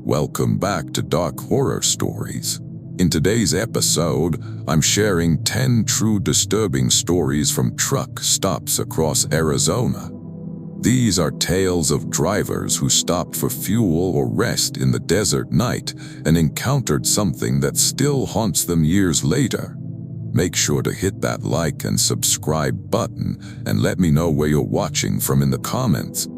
Welcome back to Dark Horror Stories. In today's episode, I'm sharing 10 true disturbing stories from truck stops across Arizona. These are tales of drivers who stopped for fuel or rest in the desert night and encountered something that still haunts them years later. Make sure to hit that like and subscribe button and let me know where you're watching from in the comments.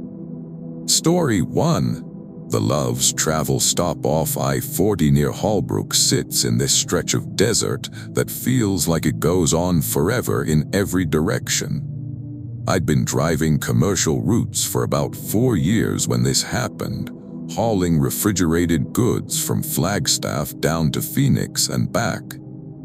Story 1. The Love's travel stop off I-40 near Holbrook sits in this stretch of desert that feels like it goes on forever in every direction. I'd been driving commercial routes for about 4 years when this happened, hauling refrigerated goods from Flagstaff down to Phoenix and back.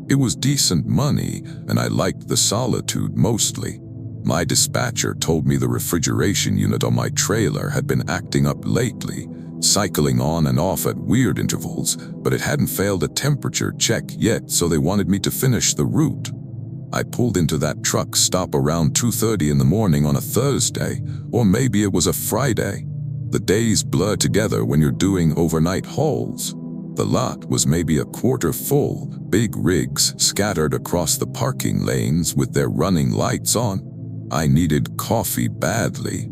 It was decent money, and I liked the solitude mostly. My dispatcher told me the refrigeration unit on my trailer had been acting up lately, cycling on and off at weird intervals, but it hadn't failed a temperature check yet, so they wanted me to finish the route. I pulled into that truck stop around 2:30 in the morning on a Thursday, or maybe it was a Friday. The days blur together when you're doing overnight hauls. The lot was maybe a quarter full, big rigs scattered across the parking lanes with their running lights on. I needed coffee badly.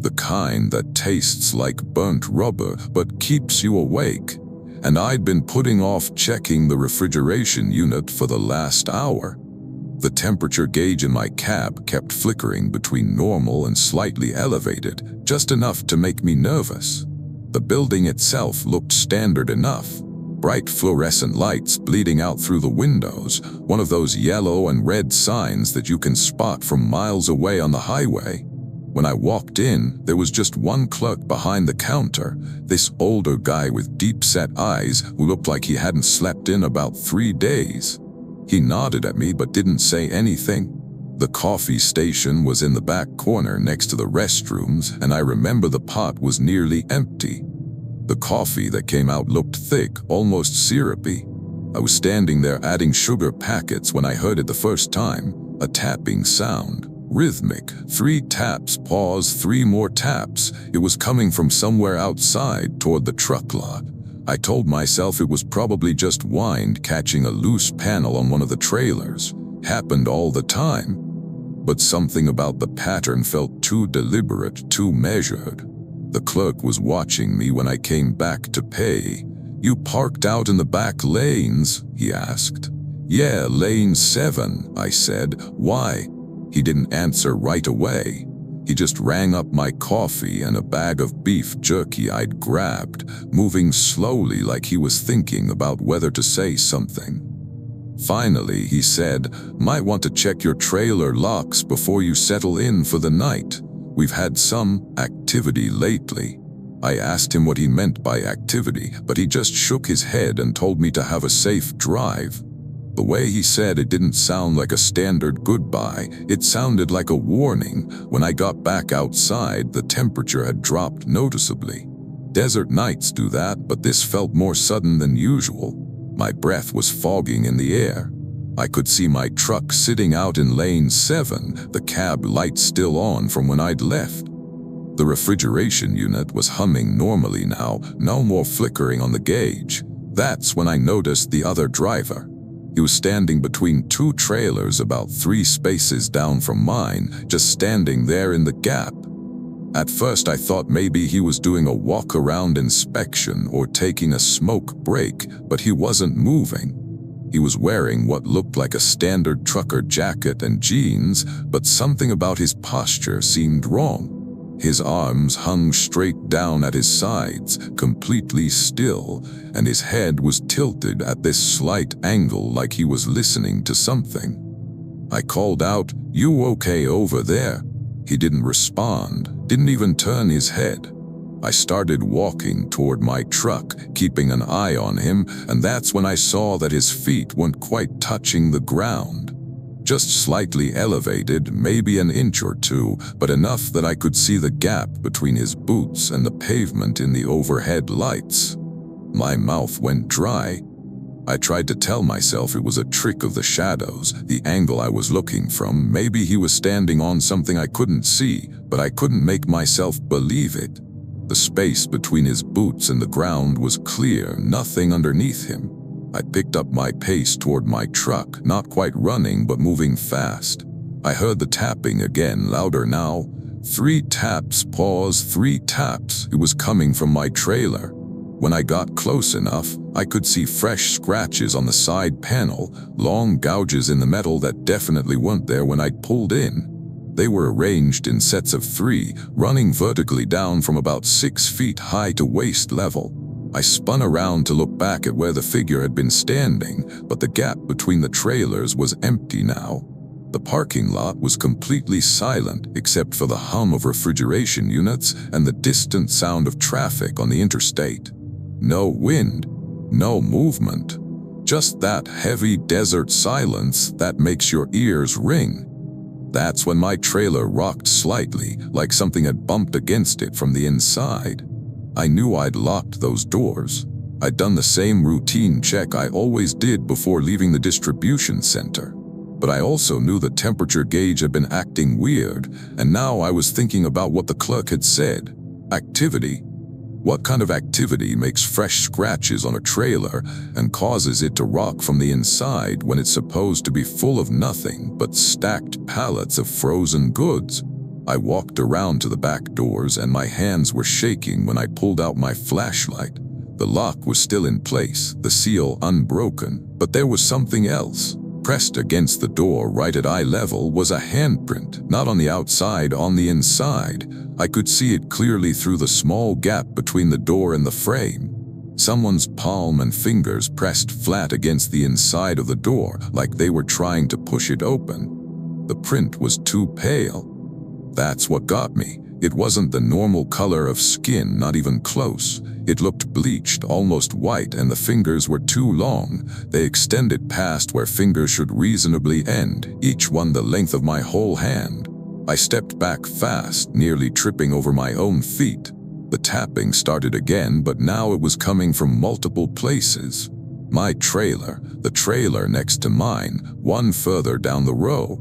The kind that tastes like burnt rubber but keeps you awake, and I'd been putting off checking the refrigeration unit for the last hour. The temperature gauge in my cab kept flickering between normal and slightly elevated, just enough to make me nervous. The building itself looked standard enough. Bright fluorescent lights bleeding out through the windows, one of those yellow and red signs that you can spot from miles away on the highway. When I walked in, there was just one clerk behind the counter, this older guy with deep-set eyes who looked like he hadn't slept in about 3 days. He nodded at me but didn't say anything. The coffee station was in the back corner next to the restrooms, and I remember the pot was nearly empty. The coffee that came out looked thick, almost syrupy. I was standing there adding sugar packets when I heard it the first time, a tapping sound. Rhythmic, 3 taps, pause, 3 more taps. It was coming from somewhere outside toward the truck lot. I told myself it was probably just wind catching a loose panel on one of the trailers. Happened all the time. But something about the pattern felt too deliberate, too measured. The clerk was watching me when I came back to pay. "You parked out in the back lanes?" he asked. "Yeah, lane 7, I said. "Why?" He didn't answer right away. He just rang up my coffee and a bag of beef jerky I'd grabbed, moving slowly like he was thinking about whether to say something. Finally, he said, "Might want to check your trailer locks before you settle in for the night. We've had some activity lately." I asked him what he meant by activity, but he just shook his head and told me to have a safe drive. The way he said it didn't sound like a standard goodbye. It sounded like a warning. When I got back outside, the temperature had dropped noticeably. Desert nights do that, but this felt more sudden than usual. My breath was fogging in the air. I could see my truck sitting out in lane 7, the cab light still on from when I'd left. The refrigeration unit was humming normally now, no more flickering on the gauge. That's when I noticed the other driver. He was standing between 2 trailers about 3 spaces down from mine, just standing there in the gap. At first I thought maybe he was doing a walk-around inspection or taking a smoke break, but he wasn't moving. He was wearing what looked like a standard trucker jacket and jeans, but something about his posture seemed wrong. His arms hung straight down at his sides, completely still, and his head was tilted at this slight angle like he was listening to something. I called out, "You okay over there?" He didn't respond, didn't even turn his head. I started walking toward my truck, keeping an eye on him, and that's when I saw that his feet weren't quite touching the ground. Just slightly elevated, maybe an inch or 2, but enough that I could see the gap between his boots and the pavement in the overhead lights. My mouth went dry. I tried to tell myself it was a trick of the shadows, the angle I was looking from. Maybe he was standing on something I couldn't see, but I couldn't make myself believe it. The space between his boots and the ground was clear, nothing underneath him. I picked up my pace toward my truck, not quite running but moving fast. I heard the tapping again, louder now. 3 taps, pause, 3 taps. It was coming from my trailer. When I got close enough, I could see fresh scratches on the side panel, long gouges in the metal that definitely weren't there when I'd pulled in. They were arranged in sets of 3, running vertically down from about 6 feet high to waist level. I spun around to look back at where the figure had been standing, but the gap between the trailers was empty now. The parking lot was completely silent except for the hum of refrigeration units and the distant sound of traffic on the interstate. No wind, no movement, just that heavy desert silence that makes your ears ring. That's when my trailer rocked slightly, like something had bumped against it from the inside. I knew I'd locked those doors. I'd done the same routine check I always did before leaving the distribution center. But I also knew the temperature gauge had been acting weird, and now I was thinking about what the clerk had said. Activity. What kind of activity makes fresh scratches on a trailer and causes it to rock from the inside when it's supposed to be full of nothing but stacked pallets of frozen goods? I walked around to the back doors and my hands were shaking when I pulled out my flashlight. The lock was still in place, the seal unbroken, but there was something else. Pressed against the door right at eye level was a handprint, not on the outside, on the inside. I could see it clearly through the small gap between the door and the frame. Someone's palm and fingers pressed flat against the inside of the door, like they were trying to push it open. The print was too pale. That's what got me. It wasn't the normal color of skin, not even close. It looked bleached, almost white, and the fingers were too long. They extended past where fingers should reasonably end, each one the length of my whole hand. I stepped back fast, nearly tripping over my own feet. The tapping started again, but now it was coming from multiple places. My trailer, the trailer next to mine, one further down the row.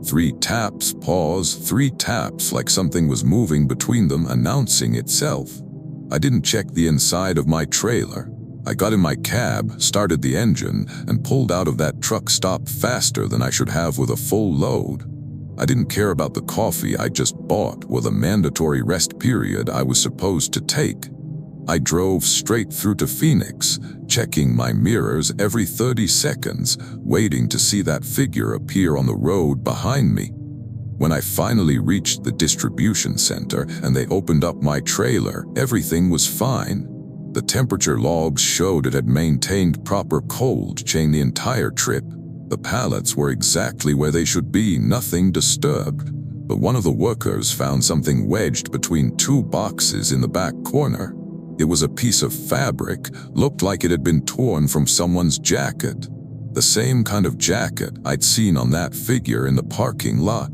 3 taps, pause, 3 taps, like something was moving between them, announcing itself. I didn't check the inside of my trailer. I got in my cab, started the engine, and pulled out of that truck stop faster than I should have with a full load. I didn't care about the coffee I just bought or the mandatory rest period I was supposed to take. I drove straight through to Phoenix, checking my mirrors every 30 seconds, waiting to see that figure appear on the road behind me. When I finally reached the distribution center and they opened up my trailer, everything was fine. The temperature logs showed it had maintained proper cold chain the entire trip. The pallets were exactly where they should be, nothing disturbed. But one of the workers found something wedged between 2 boxes in the back corner. It was a piece of fabric, looked like it had been torn from someone's jacket. The same kind of jacket I'd seen on that figure in the parking lot.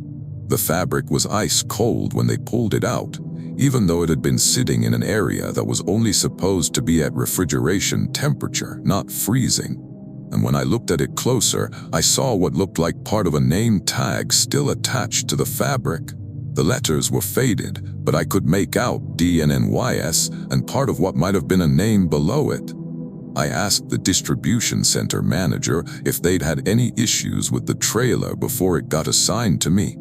The fabric was ice cold when they pulled it out, even though it had been sitting in an area that was only supposed to be at refrigeration temperature, not freezing. And when I looked at it closer, I saw what looked like part of a name tag still attached to the fabric. The letters were faded, but I could make out DNNYS and part of what might have been a name below it. I asked the distribution center manager if they'd had any issues with the trailer before it got assigned to me.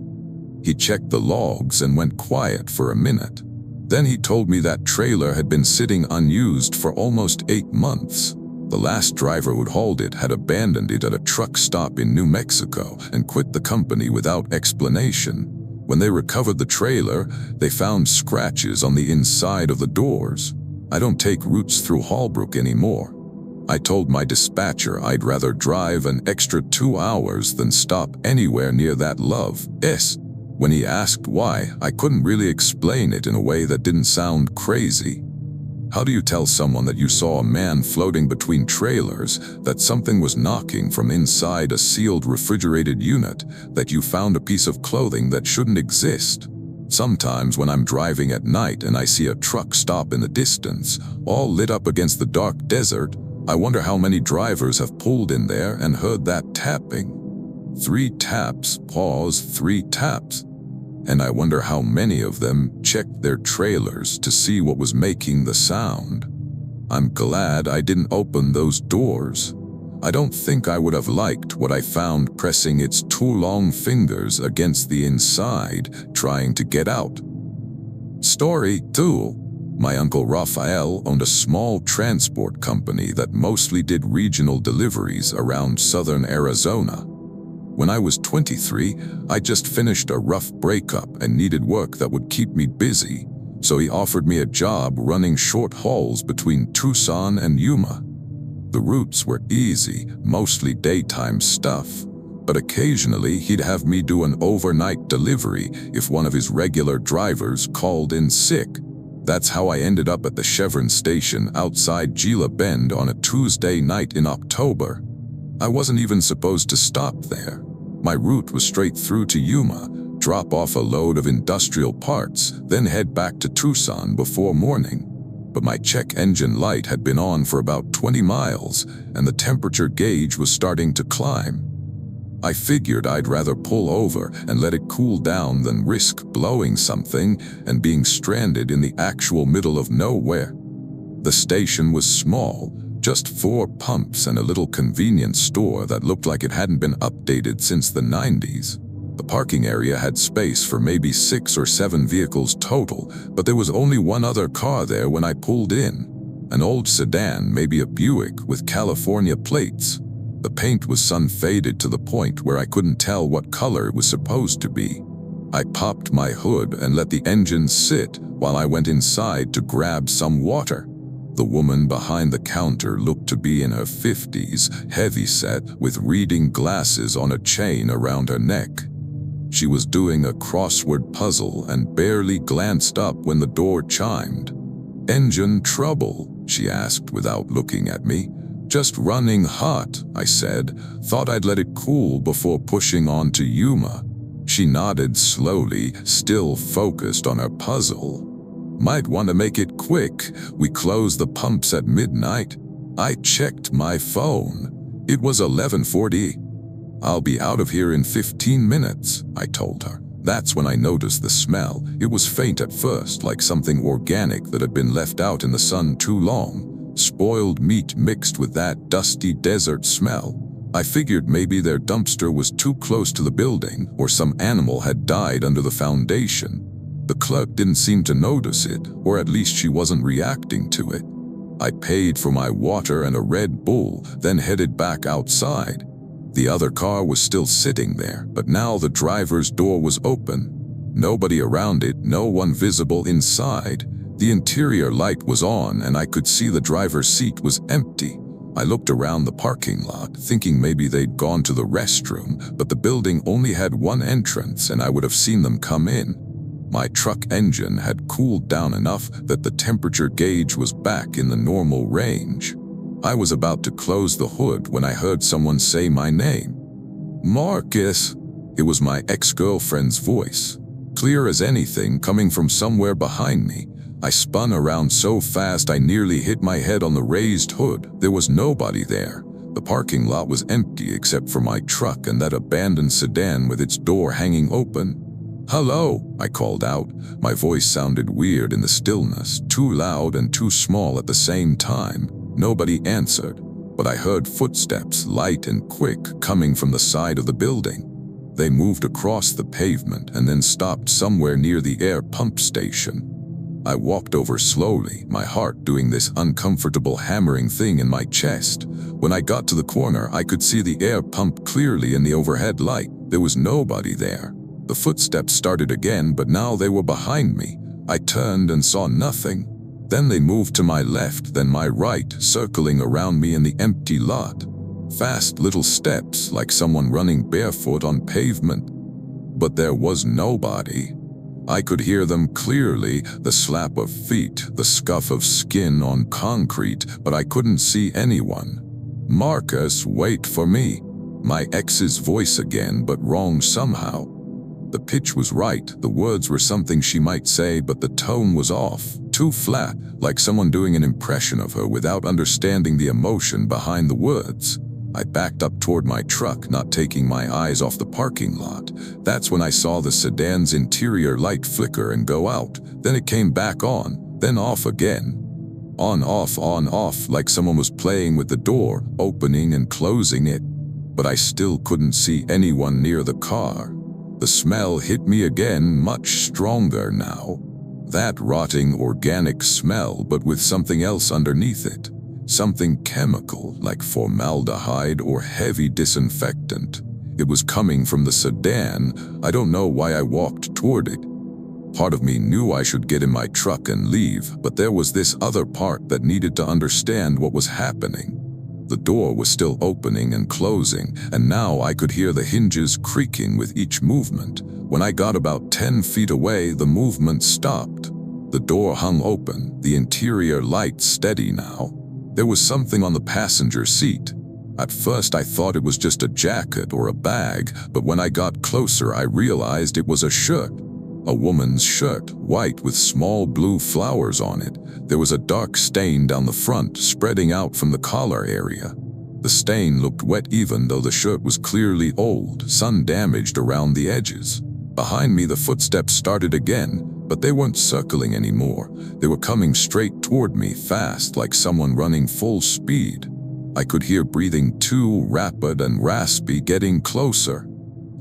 He checked the logs and went quiet for a minute. Then he told me that trailer had been sitting unused for almost 8 months. The last driver who'd hauled it had abandoned it at a truck stop in New Mexico and quit the company without explanation. When they recovered the trailer, they found scratches on the inside of the doors. I don't take routes through Holbrook anymore. I told my dispatcher I'd rather drive an extra 2 hours than stop anywhere near that Love's. When he asked why, I couldn't really explain it in a way that didn't sound crazy. How do you tell someone that you saw a man floating between trailers, that something was knocking from inside a sealed refrigerated unit, that you found a piece of clothing that shouldn't exist? Sometimes when I'm driving at night and I see a truck stop in the distance, all lit up against the dark desert, I wonder how many drivers have pulled in there and heard that tapping. 3 taps, pause, 3 taps. and I wonder how many of them checked their trailers to see what was making the sound. I'm glad I didn't open those doors. I don't think I would have liked what I found pressing its two long fingers against the inside, trying to get out. Story 2. My uncle Raphael owned a small transport company that mostly did regional deliveries around southern Arizona. When I was 23, I just finished a rough breakup and needed work that would keep me busy, so he offered me a job running short hauls between Tucson and Yuma. The routes were easy, mostly daytime stuff, but occasionally he'd have me do an overnight delivery if one of his regular drivers called in sick. That's how I ended up at the Chevron station outside Gila Bend on a Tuesday night in October. I wasn't even supposed to stop there. My route was straight through to Yuma, drop off a load of industrial parts, then head back to Tucson before morning. But my check engine light had been on for about 20 miles, and the temperature gauge was starting to climb. I figured I'd rather pull over and let it cool down than risk blowing something and being stranded in the actual middle of nowhere. The station was small, just 4 pumps and a little convenience store that looked like it hadn't been updated since the 90s. The parking area had space for maybe 6 or 7 vehicles total, but there was only one other car there when I pulled in. An old sedan, maybe a Buick with California plates. The paint was sun-faded to the point where I couldn't tell what color it was supposed to be. I popped my hood and let the engine sit while I went inside to grab some water. The woman behind the counter looked to be in her 50s, heavy-set, with reading glasses on a chain around her neck. She was doing a crossword puzzle and barely glanced up when the door chimed. "Engine trouble?" she asked without looking at me. "Just running hot," I said. "Thought I'd let it cool before pushing on to Yuma." She nodded slowly, still focused on her puzzle. "Might want to make it quick. We close the pumps at midnight." I checked my phone. It was 11:40. "I'll be out of here in 15 minutes, I told her. That's when I noticed the smell. It was faint at first, like something organic that had been left out in the sun too long. Spoiled meat mixed with that dusty desert smell. I figured maybe their dumpster was too close to the building, or some animal had died under the foundation. The clerk didn't seem to notice it, or at least she wasn't reacting to it. I paid for my water and a Red Bull, then headed back outside. The other car was still sitting there, but now the driver's door was open. Nobody around it, no one visible inside. The interior light was on and I could see the driver's seat was empty. I looked around the parking lot, thinking maybe they'd gone to the restroom, but the building only had one entrance and I would have seen them come in. My truck engine had cooled down enough that the temperature gauge was back in the normal range. I was about to close the hood when I heard someone say my name. "Marcus." It was my ex-girlfriend's voice, clear as anything, coming from somewhere behind me. I spun around so fast I nearly hit my head on the raised hood. There was nobody there. The parking lot was empty except for my truck and that abandoned sedan with its door hanging open. "Hello," I called out. My voice sounded weird in the stillness, too loud and too small at the same time. Nobody answered, but I heard footsteps, light and quick, coming from the side of the building. They moved across the pavement and then stopped somewhere near the air pump station. I walked over slowly, my heart doing this uncomfortable hammering thing in my chest. When I got to the corner, I could see the air pump clearly in the overhead light. There was nobody there. The footsteps started again, but now they were behind me. I turned and saw nothing. Then they moved to my left, then my right, circling around me in the empty lot. Fast little steps, like someone running barefoot on pavement. But there was nobody. I could hear them clearly, the slap of feet, the scuff of skin on concrete, but I couldn't see anyone. "Marcus, wait for me." My ex's voice again, but wrong somehow. The pitch was right, the words were something she might say, but the tone was off, too flat, like someone doing an impression of her without understanding the emotion behind the words. I backed up toward my truck, not taking my eyes off the parking lot. That's when I saw the sedan's interior light flicker and go out. Then it came back on, then off again. On, off, like someone was playing with the door, opening and closing it. But I still couldn't see anyone near the car. The smell hit me again, much stronger now. That rotting organic smell, but with something else underneath it. Something chemical, like formaldehyde or heavy disinfectant. It was coming from the sedan. I don't know why I walked toward it. Part of me knew I should get in my truck and leave, but there was this other part that needed to understand what was happening. The door was still opening and closing, and now I could hear the hinges creaking with each movement. When I got about 10 feet away, the movement stopped. The door hung open, the interior light steady now. There was something on the passenger seat. At first I thought it was just a jacket or a bag, but when I got closer I realized it was a shirt. A woman's shirt, white with small blue flowers on it. There was a dark stain down the front, spreading out from the collar area. The stain looked wet even though the shirt was clearly old, sun-damaged around the edges. Behind me the footsteps started again, but they weren't circling anymore. They were coming straight toward me, fast, like someone running full speed. I could hear breathing too, rapid and raspy, getting closer.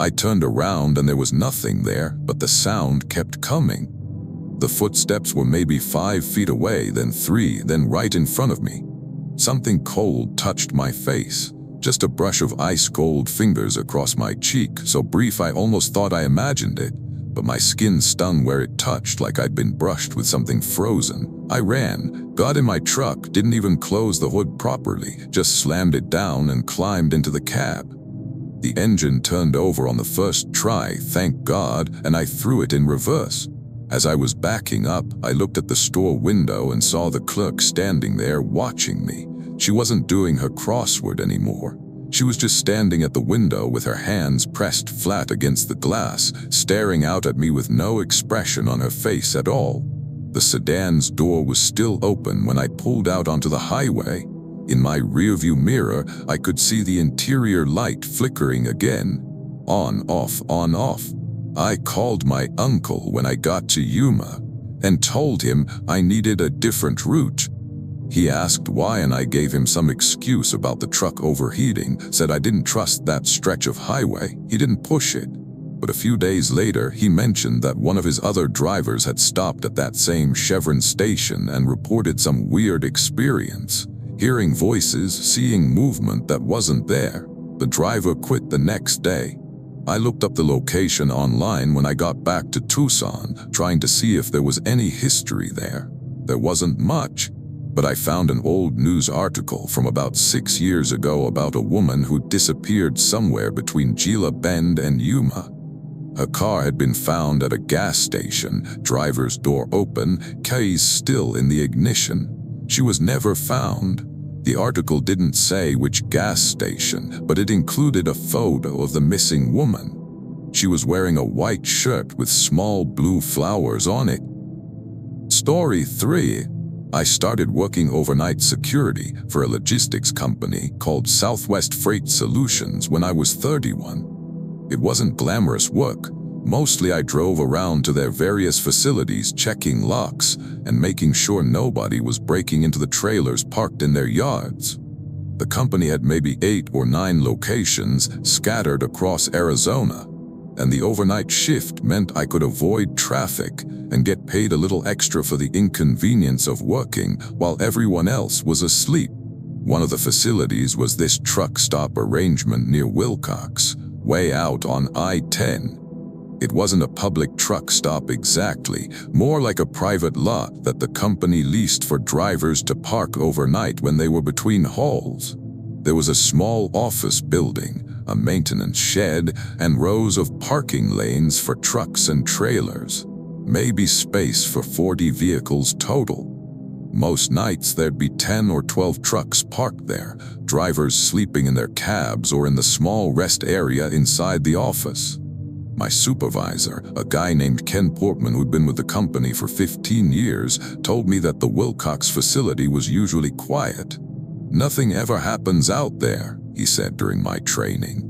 I turned around and there was nothing there, but the sound kept coming. The footsteps were maybe 5 feet away, then 3, then right in front of me. Something cold touched my face. Just a brush of ice-cold fingers across my cheek, so brief I almost thought I imagined it. But my skin stung where it touched, like I'd been brushed with something frozen. I ran, got in my truck, didn't even close the hood properly, just slammed it down and climbed into the cab. The engine turned over on the first try, thank God, and I threw it in reverse. As I was backing up, I looked at the store window and saw the clerk standing there watching me. She wasn't doing her crossword anymore. She was just standing at the window with her hands pressed flat against the glass, staring out at me with no expression on her face at all. The sedan's door was still open when I pulled out onto the highway. In my rearview mirror, I could see the interior light flickering again. On, off. I called my uncle when I got to Yuma and told him I needed a different route. He asked why and I gave him some excuse about the truck overheating, said I didn't trust that stretch of highway. He didn't push it. But a few days later, he mentioned that one of his other drivers had stopped at that same Chevron station and reported some weird experience. Hearing voices, seeing movement that wasn't there. The driver quit the next day. I looked up the location online when I got back to Tucson, trying to see if there was any history there. There wasn't much, but I found an old news article from about 6 years ago about a woman who disappeared somewhere between Gila Bend and Yuma. Her car had been found at a gas station, driver's door open, keys still in the ignition. She was never found. The article didn't say which gas station, but it included a photo of the missing woman. She was wearing a white shirt with small blue flowers on it. Story 3. I started working overnight security for a logistics company called Southwest Freight Solutions when I was 31. It wasn't glamorous work. Mostly I drove around to their various facilities checking locks and making sure nobody was breaking into the trailers parked in their yards. The company had maybe 8 or 9 locations scattered across Arizona, and the overnight shift meant I could avoid traffic and get paid a little extra for the inconvenience of working while everyone else was asleep. One of the facilities was this truck stop arrangement near Wilcox, way out on I-10. It wasn't a public truck stop exactly, more like a private lot that the company leased for drivers to park overnight when they were between hauls. There was a small office building, a maintenance shed, and rows of parking lanes for trucks and trailers. Maybe space for 40 vehicles total. Most nights there'd be 10 or 12 trucks parked there, drivers sleeping in their cabs or in the small rest area inside the office. My supervisor, a guy named Ken Portman who'd been with the company for 15 years, told me that the Wilcox facility was usually quiet. "Nothing ever happens out there," he said during my training.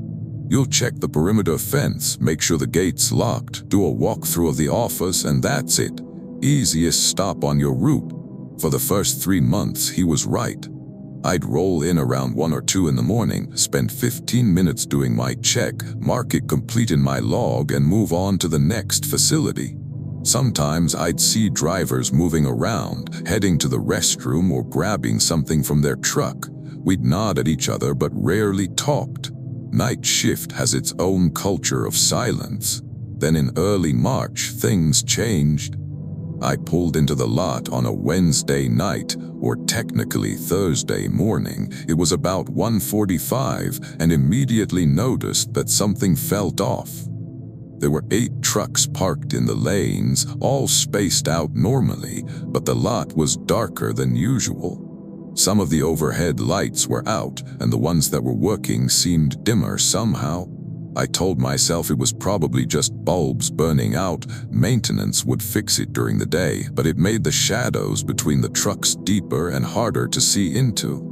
"You'll check the perimeter fence, make sure the gate's locked, do a walkthrough of the office, and that's it. Easiest stop on your route." For the first 3 months, he was right. I'd roll in around 1 or 2 in the morning, spend 15 minutes doing my check, mark it complete in my log, and move on to the next facility. Sometimes I'd see drivers moving around, heading to the restroom or grabbing something from their truck. We'd nod at each other but rarely talked. Night shift has its own culture of silence. Then in early March, things changed. I pulled into the lot on a Wednesday night, or technically Thursday morning. It was about 1:45, and immediately noticed that something felt off. There were 8 trucks parked in the lanes, all spaced out normally, but the lot was darker than usual. Some of the overhead lights were out, and the ones that were working seemed dimmer somehow. I told myself it was probably just bulbs burning out. Maintenance would fix it during the day, but it made the shadows between the trucks deeper and harder to see into.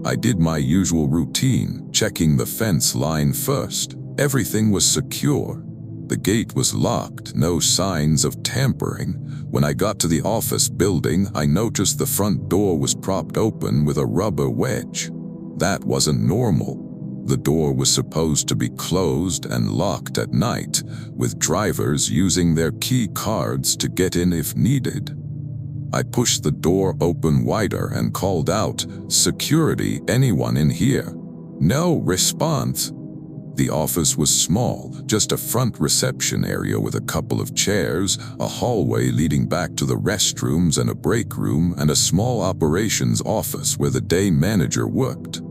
I did my usual routine, checking the fence line first. Everything was secure. The gate was locked, no signs of tampering. When I got to the office building, I noticed the front door was propped open with a rubber wedge. That wasn't normal. The door was supposed to be closed and locked at night, with drivers using their key cards to get in if needed. I pushed the door open wider and called out, "Security, anyone in here?" No response. The office was small, just a front reception area with a couple of chairs, a hallway leading back to the restrooms and a break room, and a small operations office where the day manager worked.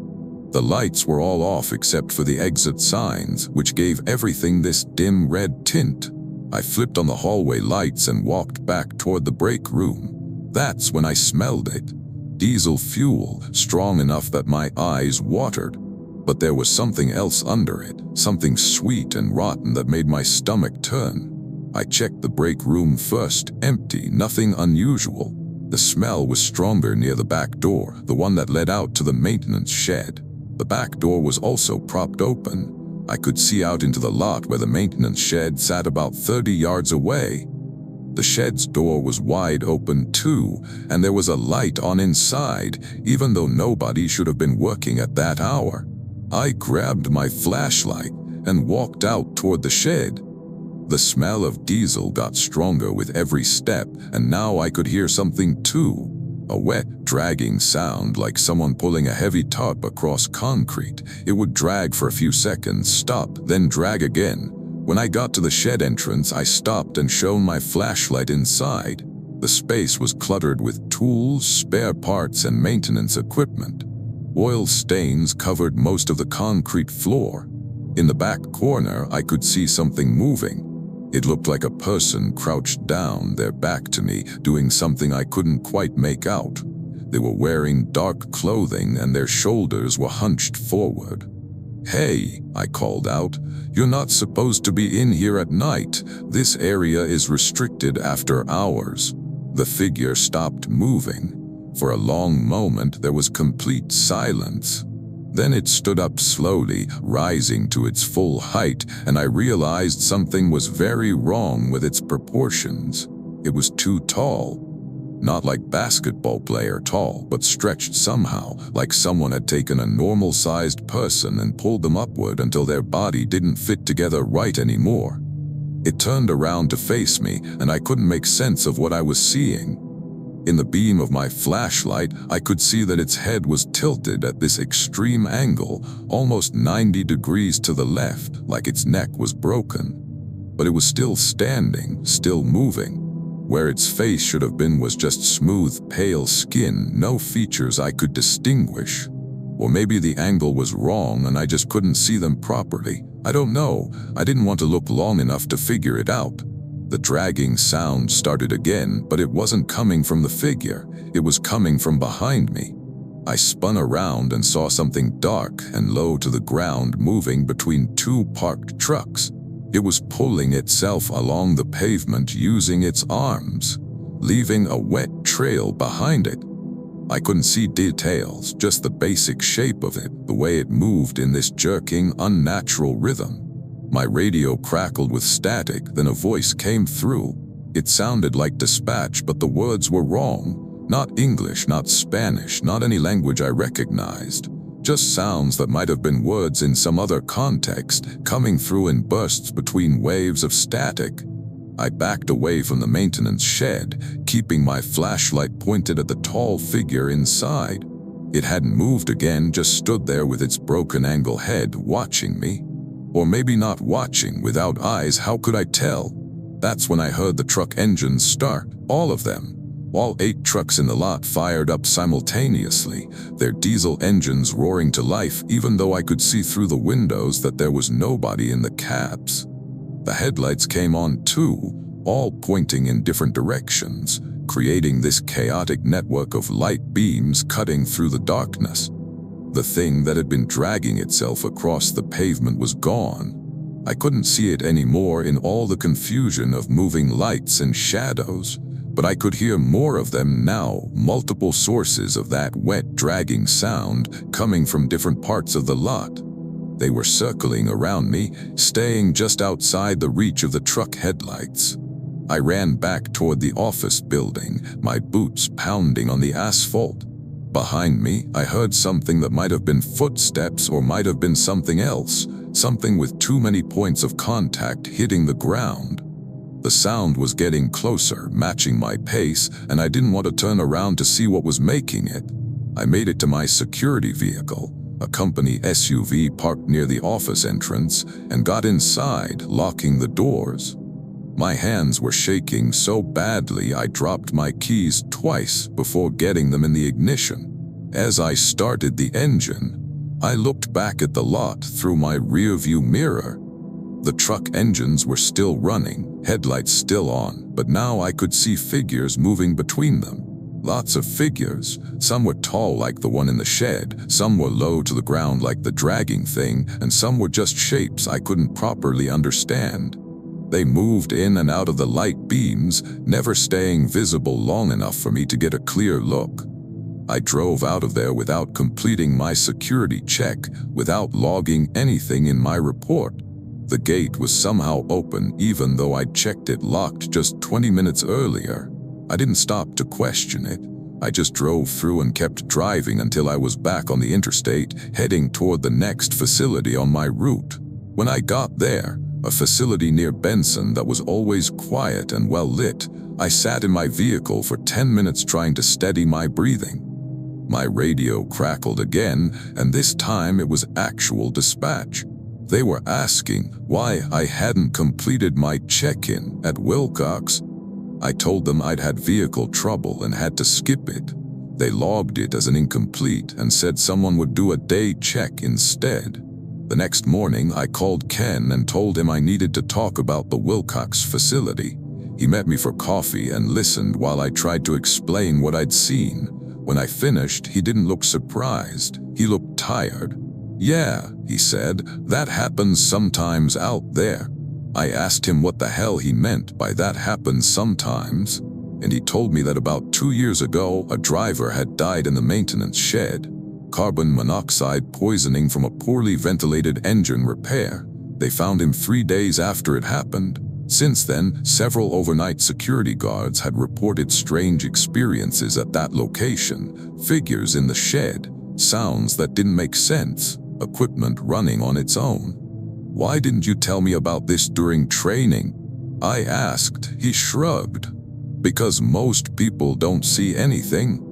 The lights were all off except for the exit signs, which gave everything this dim red tint. I flipped on the hallway lights and walked back toward the break room. That's when I smelled it. Diesel fuel, strong enough that my eyes watered. But there was something else under it, something sweet and rotten that made my stomach turn. I checked the break room first, empty, nothing unusual. The smell was stronger near the back door, the one that led out to the maintenance shed. The back door was also propped open. I could see out into the lot where the maintenance shed sat about 30 yards away. The shed's door was wide open too, and there was a light on inside, even though nobody should have been working at that hour. I grabbed my flashlight and walked out toward the shed. The smell of diesel got stronger with every step, and now I could hear something too. A wet, dragging sound like someone pulling a heavy tarp across concrete. It would drag for a few seconds, stop, then drag again. When I got to the shed entrance, I stopped and shone my flashlight inside. The space was cluttered with tools, spare parts, and maintenance equipment. Oil stains covered most of the concrete floor. In the back corner, I could see something moving. It looked like a person crouched down, their back to me, doing something I couldn't quite make out. They were wearing dark clothing and their shoulders were hunched forward. "Hey," I called out, "you're not supposed to be in here at night. This area is restricted after hours." The figure stopped moving. For a long moment, there was complete silence. Then it stood up slowly, rising to its full height, and I realized something was very wrong with its proportions. It was too tall. Not like basketball player tall, but stretched somehow, like someone had taken a normal-sized person and pulled them upward until their body didn't fit together right anymore. It turned around to face me, and I couldn't make sense of what I was seeing. In the beam of my flashlight, I could see that its head was tilted at this extreme angle, almost 90 degrees to the left, like its neck was broken. But it was still standing, still moving. Where its face should have been was just smooth, pale skin, no features I could distinguish. Or maybe the angle was wrong and I just couldn't see them properly. I don't know. I didn't want to look long enough to figure it out. The dragging sound started again, but it wasn't coming from the figure. It was coming from behind me. I spun around and saw something dark and low to the ground moving between 2 parked trucks. It was pulling itself along the pavement using its arms, leaving a wet trail behind it. I couldn't see details, just the basic shape of it, the way it moved in this jerking, unnatural rhythm. My radio crackled with static, then a voice came through. It sounded like dispatch, but the words were wrong. Not English, not Spanish, not any language I recognized. Just sounds that might have been words in some other context, coming through in bursts between waves of static. I backed away from the maintenance shed, keeping my flashlight pointed at the tall figure inside. It hadn't moved again, just stood there with its broken angle head, watching me. Or maybe not watching, without eyes, how could I tell? That's when I heard the truck engines start, all of them. All 8 trucks in the lot fired up simultaneously, their diesel engines roaring to life, even though I could see through the windows that there was nobody in the cabs. The headlights came on too, all pointing in different directions, creating this chaotic network of light beams cutting through the darkness. The thing that had been dragging itself across the pavement was gone. I couldn't see it anymore in all the confusion of moving lights and shadows, but I could hear more of them now, multiple sources of that wet, dragging sound coming from different parts of the lot. They were circling around me, staying just outside the reach of the truck headlights. I ran back toward the office building, my boots pounding on the asphalt. Behind me, I heard something that might have been footsteps or might have been something else, something with too many points of contact hitting the ground. The sound was getting closer, matching my pace, and I didn't want to turn around to see what was making it. I made it to my security vehicle, a company SUV parked near the office entrance, and got inside, locking the doors. My hands were shaking so badly I dropped my keys twice before getting them in the ignition. As I started the engine, I looked back at the lot through my rearview mirror. The truck engines were still running, headlights still on, but now I could see figures moving between them. Lots of figures. Some were tall like the one in the shed, some were low to the ground like the dragging thing, and some were just shapes I couldn't properly understand. They moved in and out of the light beams, never staying visible long enough for me to get a clear look. I drove out of there without completing my security check, without logging anything in my report. The gate was somehow open even though I'd checked it locked just 20 minutes earlier. I didn't stop to question it. I just drove through and kept driving until I was back on the interstate, heading toward the next facility on my route. When I got there, a facility near Benson that was always quiet and well lit, I sat in my vehicle for 10 minutes trying to steady my breathing. My radio crackled again, and this time it was actual dispatch. They were asking why I hadn't completed my check-in at Wilcox. I told them I'd had vehicle trouble and had to skip it. They logged it as an incomplete and said someone would do a day check instead. The next morning, I called Ken and told him I needed to talk about the Wilcox facility. He met me for coffee and listened while I tried to explain what I'd seen. When I finished, he didn't look surprised. He looked tired. "Yeah," he said, "that happens sometimes out there." I asked him what the hell he meant by "that happens sometimes," and he told me that about 2 years ago, a driver had died in the maintenance shed. Carbon monoxide poisoning from a poorly ventilated engine repair. They found him 3 days after it happened. Since then, several overnight security guards had reported strange experiences at that location, figures in the shed, sounds that didn't make sense, equipment running on its own. "Why didn't you tell me about this during training?" I asked. He shrugged. "Because most people don't see anything,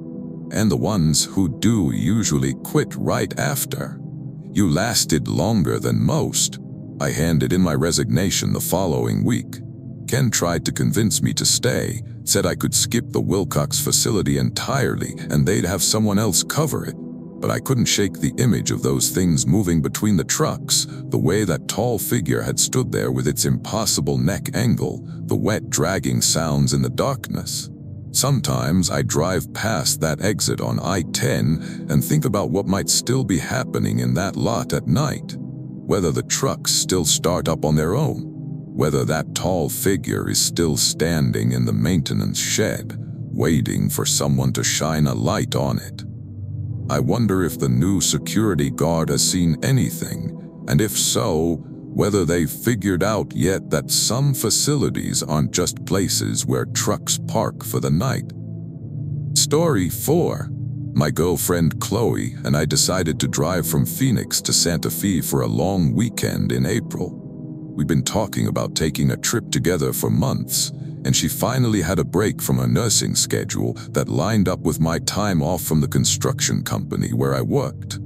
and the ones who do usually quit right after. You lasted longer than most." I handed in my resignation the following week. Ken tried to convince me to stay, said I could skip the Wilcox facility entirely and they'd have someone else cover it. But I couldn't shake the image of those things moving between the trucks, the way that tall figure had stood there with its impossible neck angle, the wet dragging sounds in the darkness. Sometimes I drive past that exit on I-10 and think about what might still be happening in that lot at night. Whether the trucks still start up on their own, whether that tall figure is still standing in the maintenance shed, waiting for someone to shine a light on it. I wonder if the new security guard has seen anything, and if so, whether they've figured out yet that some facilities aren't just places where trucks park for the night. Story 4. My girlfriend Chloe and I decided to drive from Phoenix to Santa Fe for a long weekend in April. We've been talking about taking a trip together for months, and she finally had a break from her nursing schedule that lined up with my time off from the construction company where I worked.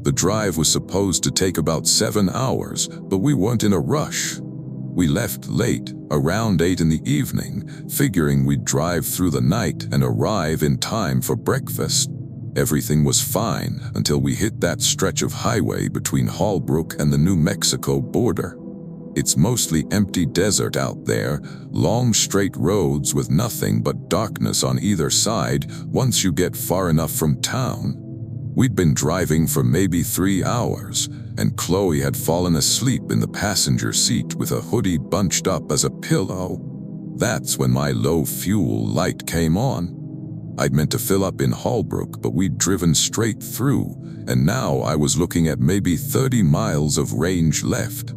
The drive was supposed to take about 7 hours, but we weren't in a rush. We left late, around 8 in the evening, figuring we'd drive through the night and arrive in time for breakfast. Everything was fine until we hit that stretch of highway between Holbrook and the New Mexico border. It's mostly empty desert out there, long straight roads with nothing but darkness on either side once you get far enough from town. We'd been driving for maybe 3 hours, and Chloe had fallen asleep in the passenger seat with a hoodie bunched up as a pillow. That's when my low fuel light came on. I'd meant to fill up in Holbrook, but we'd driven straight through, and now I was looking at maybe 30 miles of range left.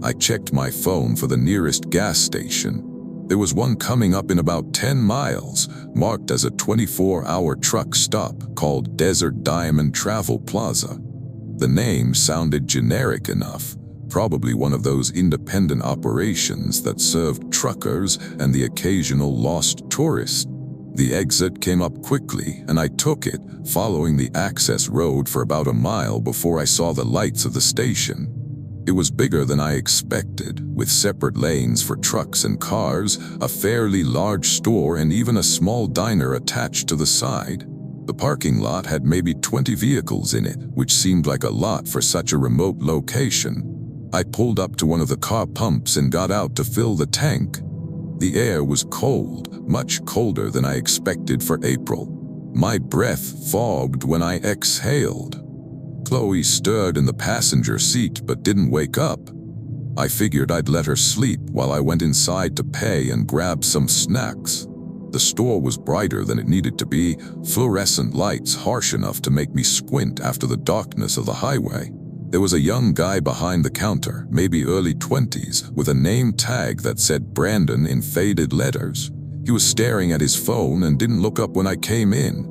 I checked my phone for the nearest gas station. There was one coming up in about 10 miles, marked as a 24-hour truck stop called Desert Diamond Travel Plaza. The name sounded generic enough, probably one of those independent operations that served truckers and the occasional lost tourist. The exit came up quickly, and I took it, following the access road for about a mile before I saw the lights of the station. It was bigger than I expected, with separate lanes for trucks and cars, a fairly large store, and even a small diner attached to the side. The parking lot had maybe 20 vehicles in it, which seemed like a lot for such a remote location. I pulled up to one of the car pumps and got out to fill the tank. The air was cold, much colder than I expected for April. My breath fogged when I exhaled. Chloe stirred in the passenger seat but didn't wake up. I figured I'd let her sleep while I went inside to pay and grab some snacks. The store was brighter than it needed to be, fluorescent lights harsh enough to make me squint after the darkness of the highway. There was a young guy behind the counter, maybe early 20s, with a name tag that said Brandon in faded letters. He was staring at his phone and didn't look up when I came in.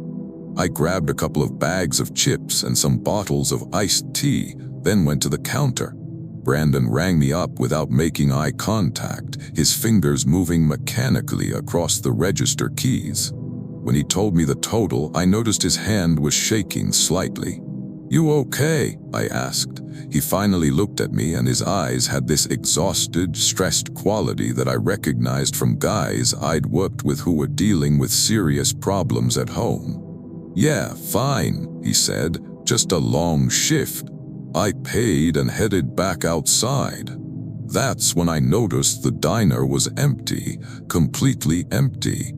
I grabbed a couple of bags of chips and some bottles of iced tea, then went to the counter. Brandon rang me up without making eye contact, his fingers moving mechanically across the register keys. When he told me the total, I noticed his hand was shaking slightly. "You okay?" I asked. He finally looked at me, and his eyes had this exhausted, stressed quality that I recognized from guys I'd worked with who were dealing with serious problems at home. "Yeah, fine," he said, "just a long shift." I paid and headed back outside. That's when I noticed the diner was empty, completely empty.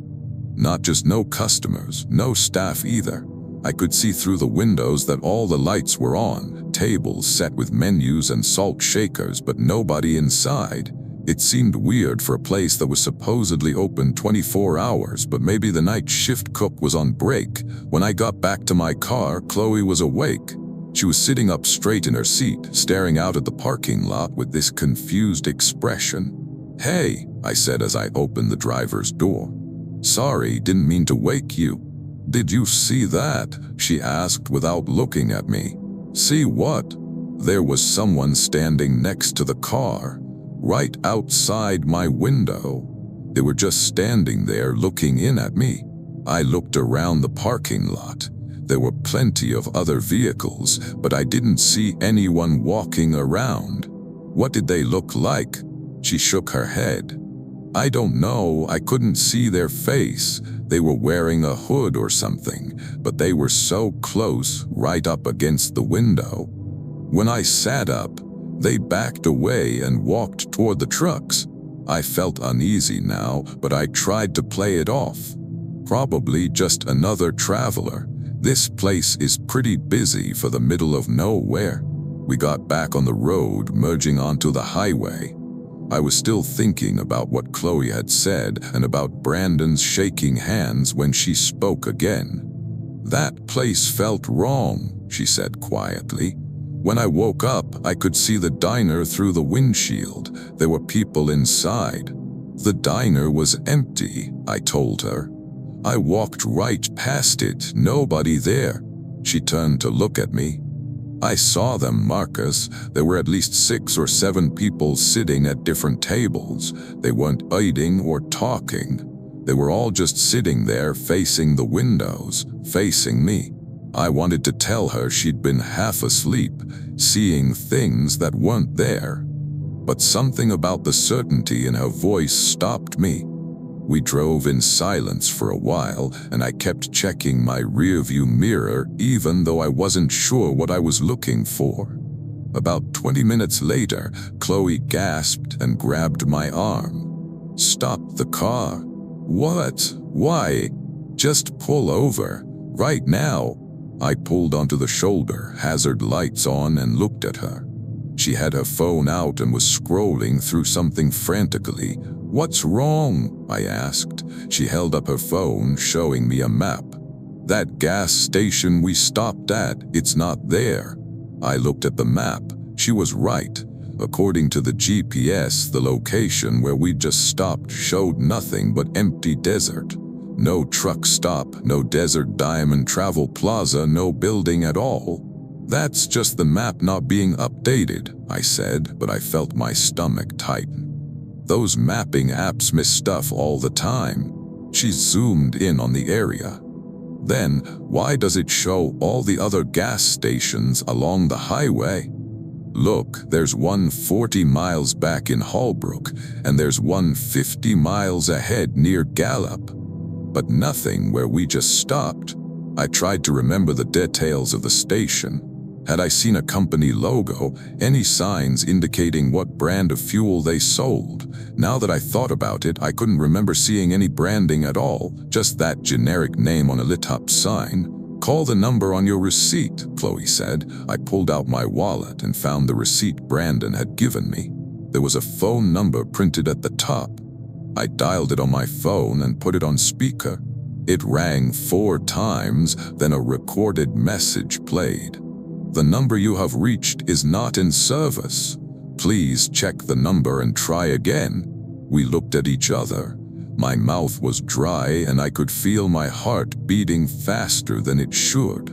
Not just no customers, no staff either. I could see through the windows that all the lights were on, tables set with menus and salt shakers, but nobody inside. It seemed weird for a place that was supposedly open 24 hours, but maybe the night shift cook was on break. When I got back to my car, Chloe was awake. She was sitting up straight in her seat, staring out at the parking lot with this confused expression. "Hey," I said as I opened the driver's door. "Sorry, didn't mean to wake you." "Did you see that?" she asked without looking at me. "See what?" There was someone standing next to the car, right outside my window. They were just standing there looking in at me. I looked around the parking lot. There were plenty of other vehicles, but I didn't see anyone walking around. "What did they look like?" She shook her head. "I don't know, I couldn't see their face. They were wearing a hood or something, but they were so close, right up against the window. When I sat up, they backed away and walked toward the trucks. I felt uneasy now, but I tried to play it off. Probably just another traveler. This place is pretty busy for the middle of nowhere." We got back on the road, merging onto the highway. I was still thinking about what Chloe had said and about Brandon's shaking hands when she spoke again. "That place felt wrong," she said quietly. "When I woke up, I could see the diner through the windshield. There were people inside. The diner was empty," I told her. "I walked right past it, nobody there." She turned to look at me. "I saw them, Marcus. There were at least 6 or 7 people sitting at different tables. They weren't eating or talking. They were all just sitting there facing the windows, facing me." I wanted to tell her she'd been half asleep, seeing things that weren't there. But something about the certainty in her voice stopped me. We drove in silence for a while, and I kept checking my rearview mirror even though I wasn't sure what I was looking for. About 20 minutes later, Chloe gasped and grabbed my arm. "Stop the car." "What? Why?" "Just pull over. Right now." I pulled onto the shoulder, hazard lights on, and looked at her. She had her phone out and was scrolling through something frantically. "What's wrong?" I asked. She held up her phone, showing me a map. "That gas station we stopped at, it's not there." I looked at the map. She was right. According to the GPS, the location where we just stopped showed nothing but empty desert. No truck stop, no desert diamond travel plaza, no building at all. "That's just the map not being updated," I said, but I felt my stomach tighten. "Those mapping apps miss stuff all the time." She zoomed in on the area. "Then, why does it show all the other gas stations along the highway? Look, there's one 40 miles back in Holbrook, and there's one 50 miles ahead near Gallup. But nothing where we just stopped." I tried to remember the details of the station. Had I seen a company logo, any signs indicating what brand of fuel they sold? Now that I thought about it, I couldn't remember seeing any branding at all, just that generic name on a lit-up sign. "Call the number on your receipt," Chloe said. I pulled out my wallet and found the receipt Brandon had given me. There was a phone number printed at the top. I dialed it on my phone and put it on speaker. It rang 4 times, then a recorded message played. "The number you have reached is not in service. Please check the number and try again." We looked at each other. My mouth was dry and I could feel my heart beating faster than it should.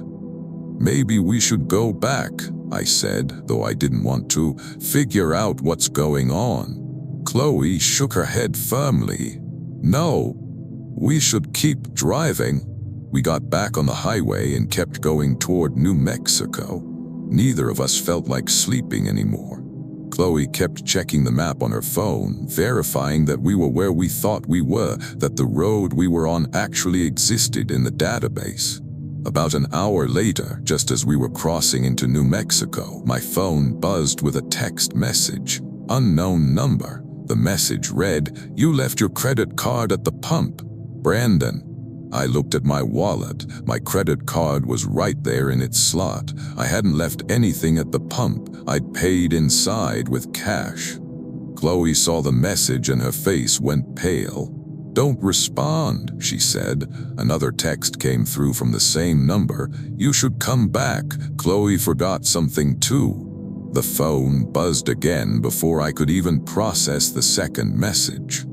"Maybe we should go back," I said, though I didn't want to, "figure out what's going on." Chloe shook her head firmly. "No, we should keep driving." We got back on the highway and kept going toward New Mexico. Neither of us felt like sleeping anymore. Chloe kept checking the map on her phone, verifying that we were where we thought we were, that the road we were on actually existed in the database. About an hour later, just as we were crossing into New Mexico, my phone buzzed with a text message. Unknown number. The message read, "You left your credit card at the pump. Brandon." I looked at my wallet. My credit card was right there in its slot. I hadn't left anything at the pump. I'd paid inside with cash. Chloe saw the message and her face went pale. "Don't respond," she said. Another text came through from the same number. "You should come back. Chloe forgot something too." The phone buzzed again before I could even process the second message.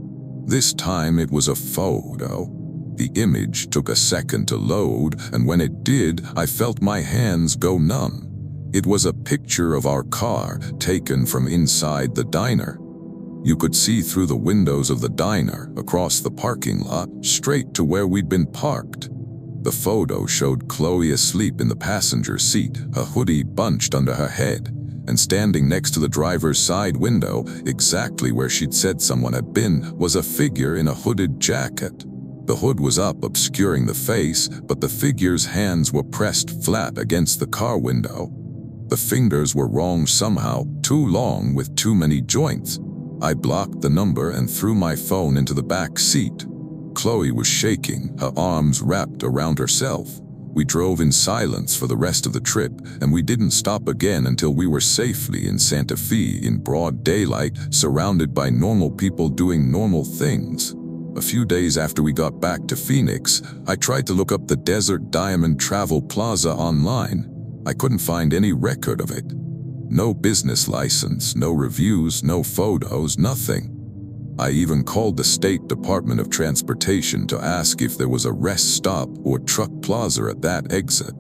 This time it was a photo. The image took a second to load, and when it did, I felt my hands go numb. It was a picture of our car taken from inside the diner. You could see through the windows of the diner, across the parking lot, straight to where we'd been parked. The photo showed Chloe asleep in the passenger seat, a hoodie bunched under her head, and standing next to the driver's side window, exactly where she'd said someone had been, was a figure in a hooded jacket. The hood was up, obscuring the face, but the figure's hands were pressed flat against the car window. The fingers were wrong somehow, too long with too many joints. I blocked the number and threw my phone into the back seat. Chloe was shaking, her arms wrapped around herself. We drove in silence for the rest of the trip, and we didn't stop again until we were safely in Santa Fe in broad daylight, surrounded by normal people doing normal things. A few days after we got back to Phoenix, I tried to look up the Desert Diamond Travel Plaza online. I couldn't find any record of it. No business license, no reviews, no photos, nothing. I even called the State Department of Transportation to ask if there was a rest stop or truck plaza at that exit.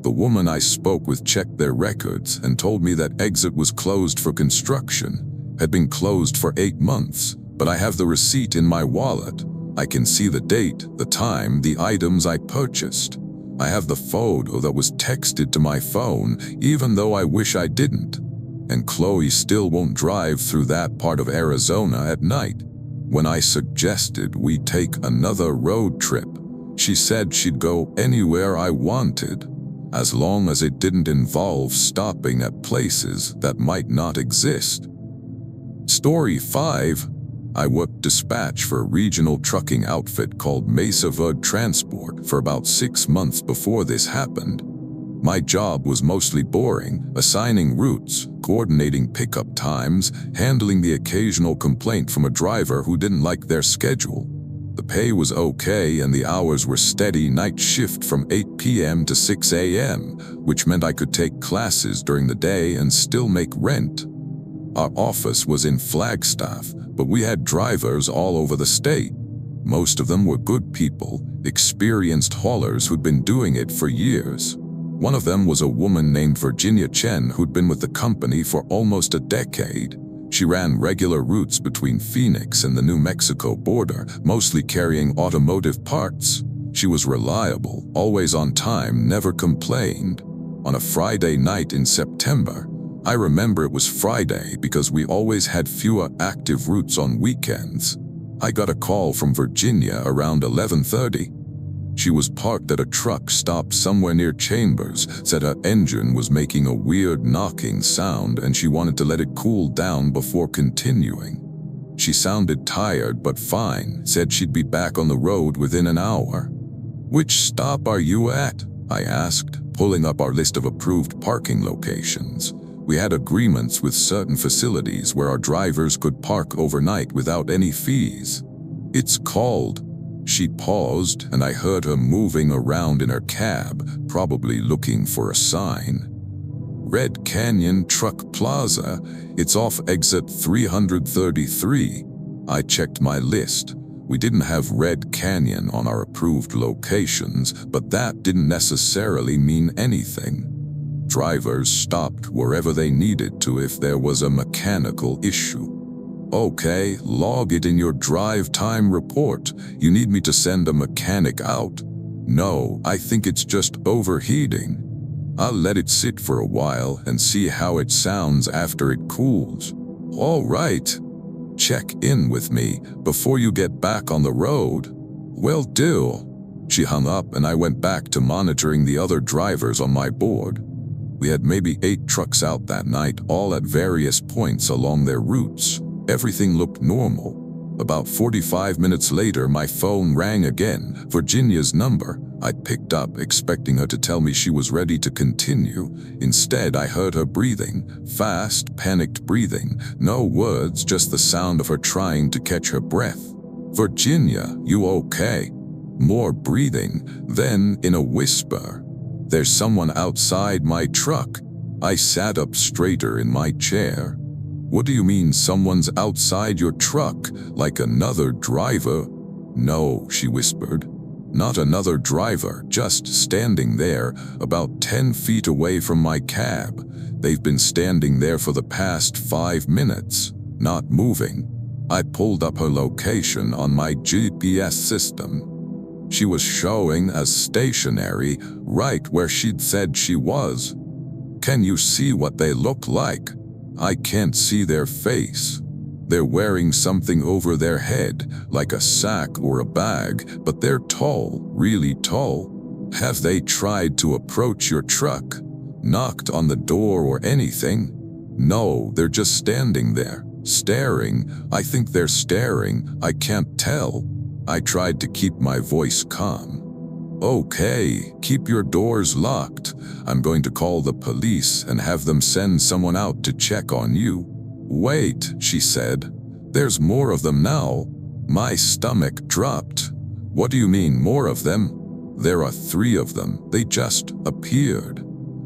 The woman I spoke with checked their records and told me that exit was closed for construction, had been closed for 8 months, but I have the receipt in my wallet. I can see the date, the time, the items I purchased. I have the photo that was texted to my phone, even though I wish I didn't. And Chloe still won't drive through that part of Arizona at night. When I suggested we take another road trip, she said she'd go anywhere I wanted, as long as it didn't involve stopping at places that might not exist. Story 5. I worked dispatch for a regional trucking outfit called Mesa Verde Transport for about 6 months before this happened. My job was mostly boring, assigning routes, coordinating pickup times, handling the occasional complaint from a driver who didn't like their schedule. The pay was okay and the hours were steady night shift from 8 p.m. to 6 a.m., which meant I could take classes during the day and still make rent. Our office was in Flagstaff, but we had drivers all over the state. Most of them were good people, experienced haulers who'd been doing it for years. One of them was a woman named Virginia Chen who'd been with the company for almost a decade. She ran regular routes between Phoenix and the New Mexico border, mostly carrying automotive parts. She was reliable, always on time, never complained. On a Friday night in September, I remember it was Friday because we always had fewer active routes on weekends, I got a call from Virginia around 11:30. She was parked at a truck stop somewhere near Chambers, said her engine was making a weird knocking sound and she wanted to let it cool down before continuing. She sounded tired but fine, said she'd be back on the road within an hour. "Which stop are you at?" I asked, pulling up our list of approved parking locations. We had agreements with certain facilities where our drivers could park overnight without any fees. "It's called..." She paused, and I heard her moving around in her cab, probably looking for a sign. "Red Canyon Truck Plaza. It's off exit 333. I checked my list. We didn't have Red Canyon on our approved locations, but that didn't necessarily mean anything. Drivers stopped wherever they needed to if there was a mechanical issue. "Okay, log it in your drive time report. You need me to send a mechanic out?" "No, I think it's just overheating. I'll let it sit for a while and see how it sounds after it cools." "All right. Check in with me before you get back on the road." "Will do." She hung up and I went back to monitoring the other drivers on my board. We had maybe 8 trucks out that night, all at various points along their routes. Everything looked normal. About 45 minutes later, my phone rang again, Virginia's number. I picked up, expecting her to tell me she was ready to continue. Instead, I heard her breathing, fast, panicked breathing. No words, just the sound of her trying to catch her breath. "Virginia, you okay?" More breathing, then in a whisper, "There's someone outside my truck." I sat up straighter in my chair. "What do you mean someone's outside your truck? Like another driver?" "No," she whispered. "Not another driver, just standing there, about 10 feet away from my cab. They've been standing there for the past 5 minutes, not moving." I pulled up her location on my GPS system. She was showing as stationary, right where she'd said she was. "Can you see what they look like?" "I can't see their face. They're wearing something over their head, like a sack or a bag, but they're tall, really tall." "Have they tried to approach your truck? Knocked on the door or anything?" "No, they're just standing there, staring. I think they're staring, I can't tell." I tried to keep my voice calm. Okay, keep your doors locked. I'm going to call the police and have them send someone out to check on you. Wait, she said. There's more of them now. My stomach dropped. What do you mean, more of them? There are 3 of them. They just appeared.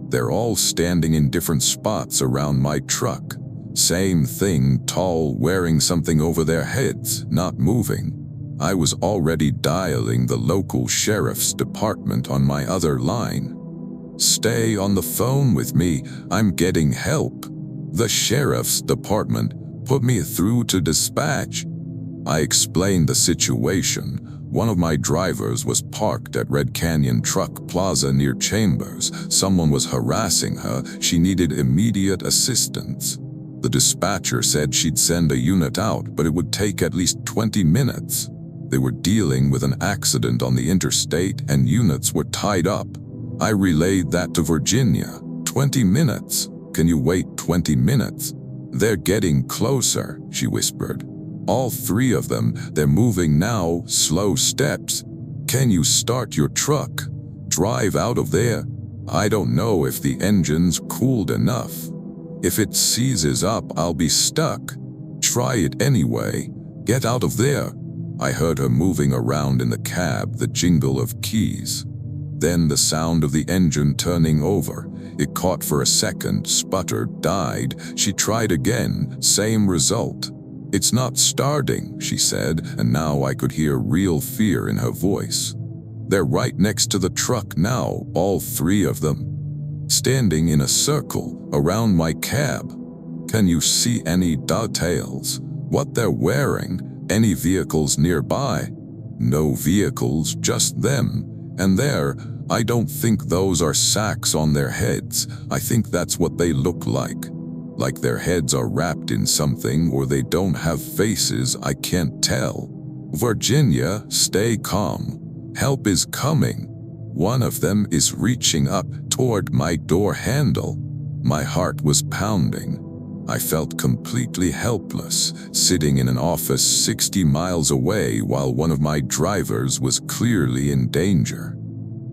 They're all standing in different spots around my truck. Same thing, tall, wearing something over their heads, not moving. I was already dialing the local sheriff's department on my other line. Stay on the phone with me, I'm getting help. The sheriff's department put me through to dispatch. I explained the situation. One of my drivers was parked at Red Canyon Truck Plaza near Chambers. Someone was harassing her. She needed immediate assistance. The dispatcher said she'd send a unit out, but it would take at least 20 minutes. They were dealing with an accident on the interstate and units were tied up. I relayed that to Virginia. 20 minutes? Can you wait 20 minutes? They're getting closer, she whispered. All 3 of them, they're moving now, slow steps. Can you start your truck? Drive out of there? I don't know if the engine's cooled enough. If it seizes up, I'll be stuck. Try it anyway. Get out of there. I heard her moving around in the cab, the jingle of keys. Then the sound of the engine turning over. It caught for a second, sputtered, died. She tried again, same result. It's not starting, she said, and now I could hear real fear in her voice. They're right next to the truck now, all 3 of them, standing in a circle around my cab. Can you see any details? What they're wearing? Any vehicles nearby? No vehicles, just them. And there, I don't think those are sacks on their heads. I think that's what they look like their heads are wrapped in something or they don't have faces, I can't tell. Virginia, stay calm. Help is coming. One of them is reaching up toward my door handle. My heart was pounding. I felt completely helpless, sitting in an office 60 miles away while one of my drivers was clearly in danger.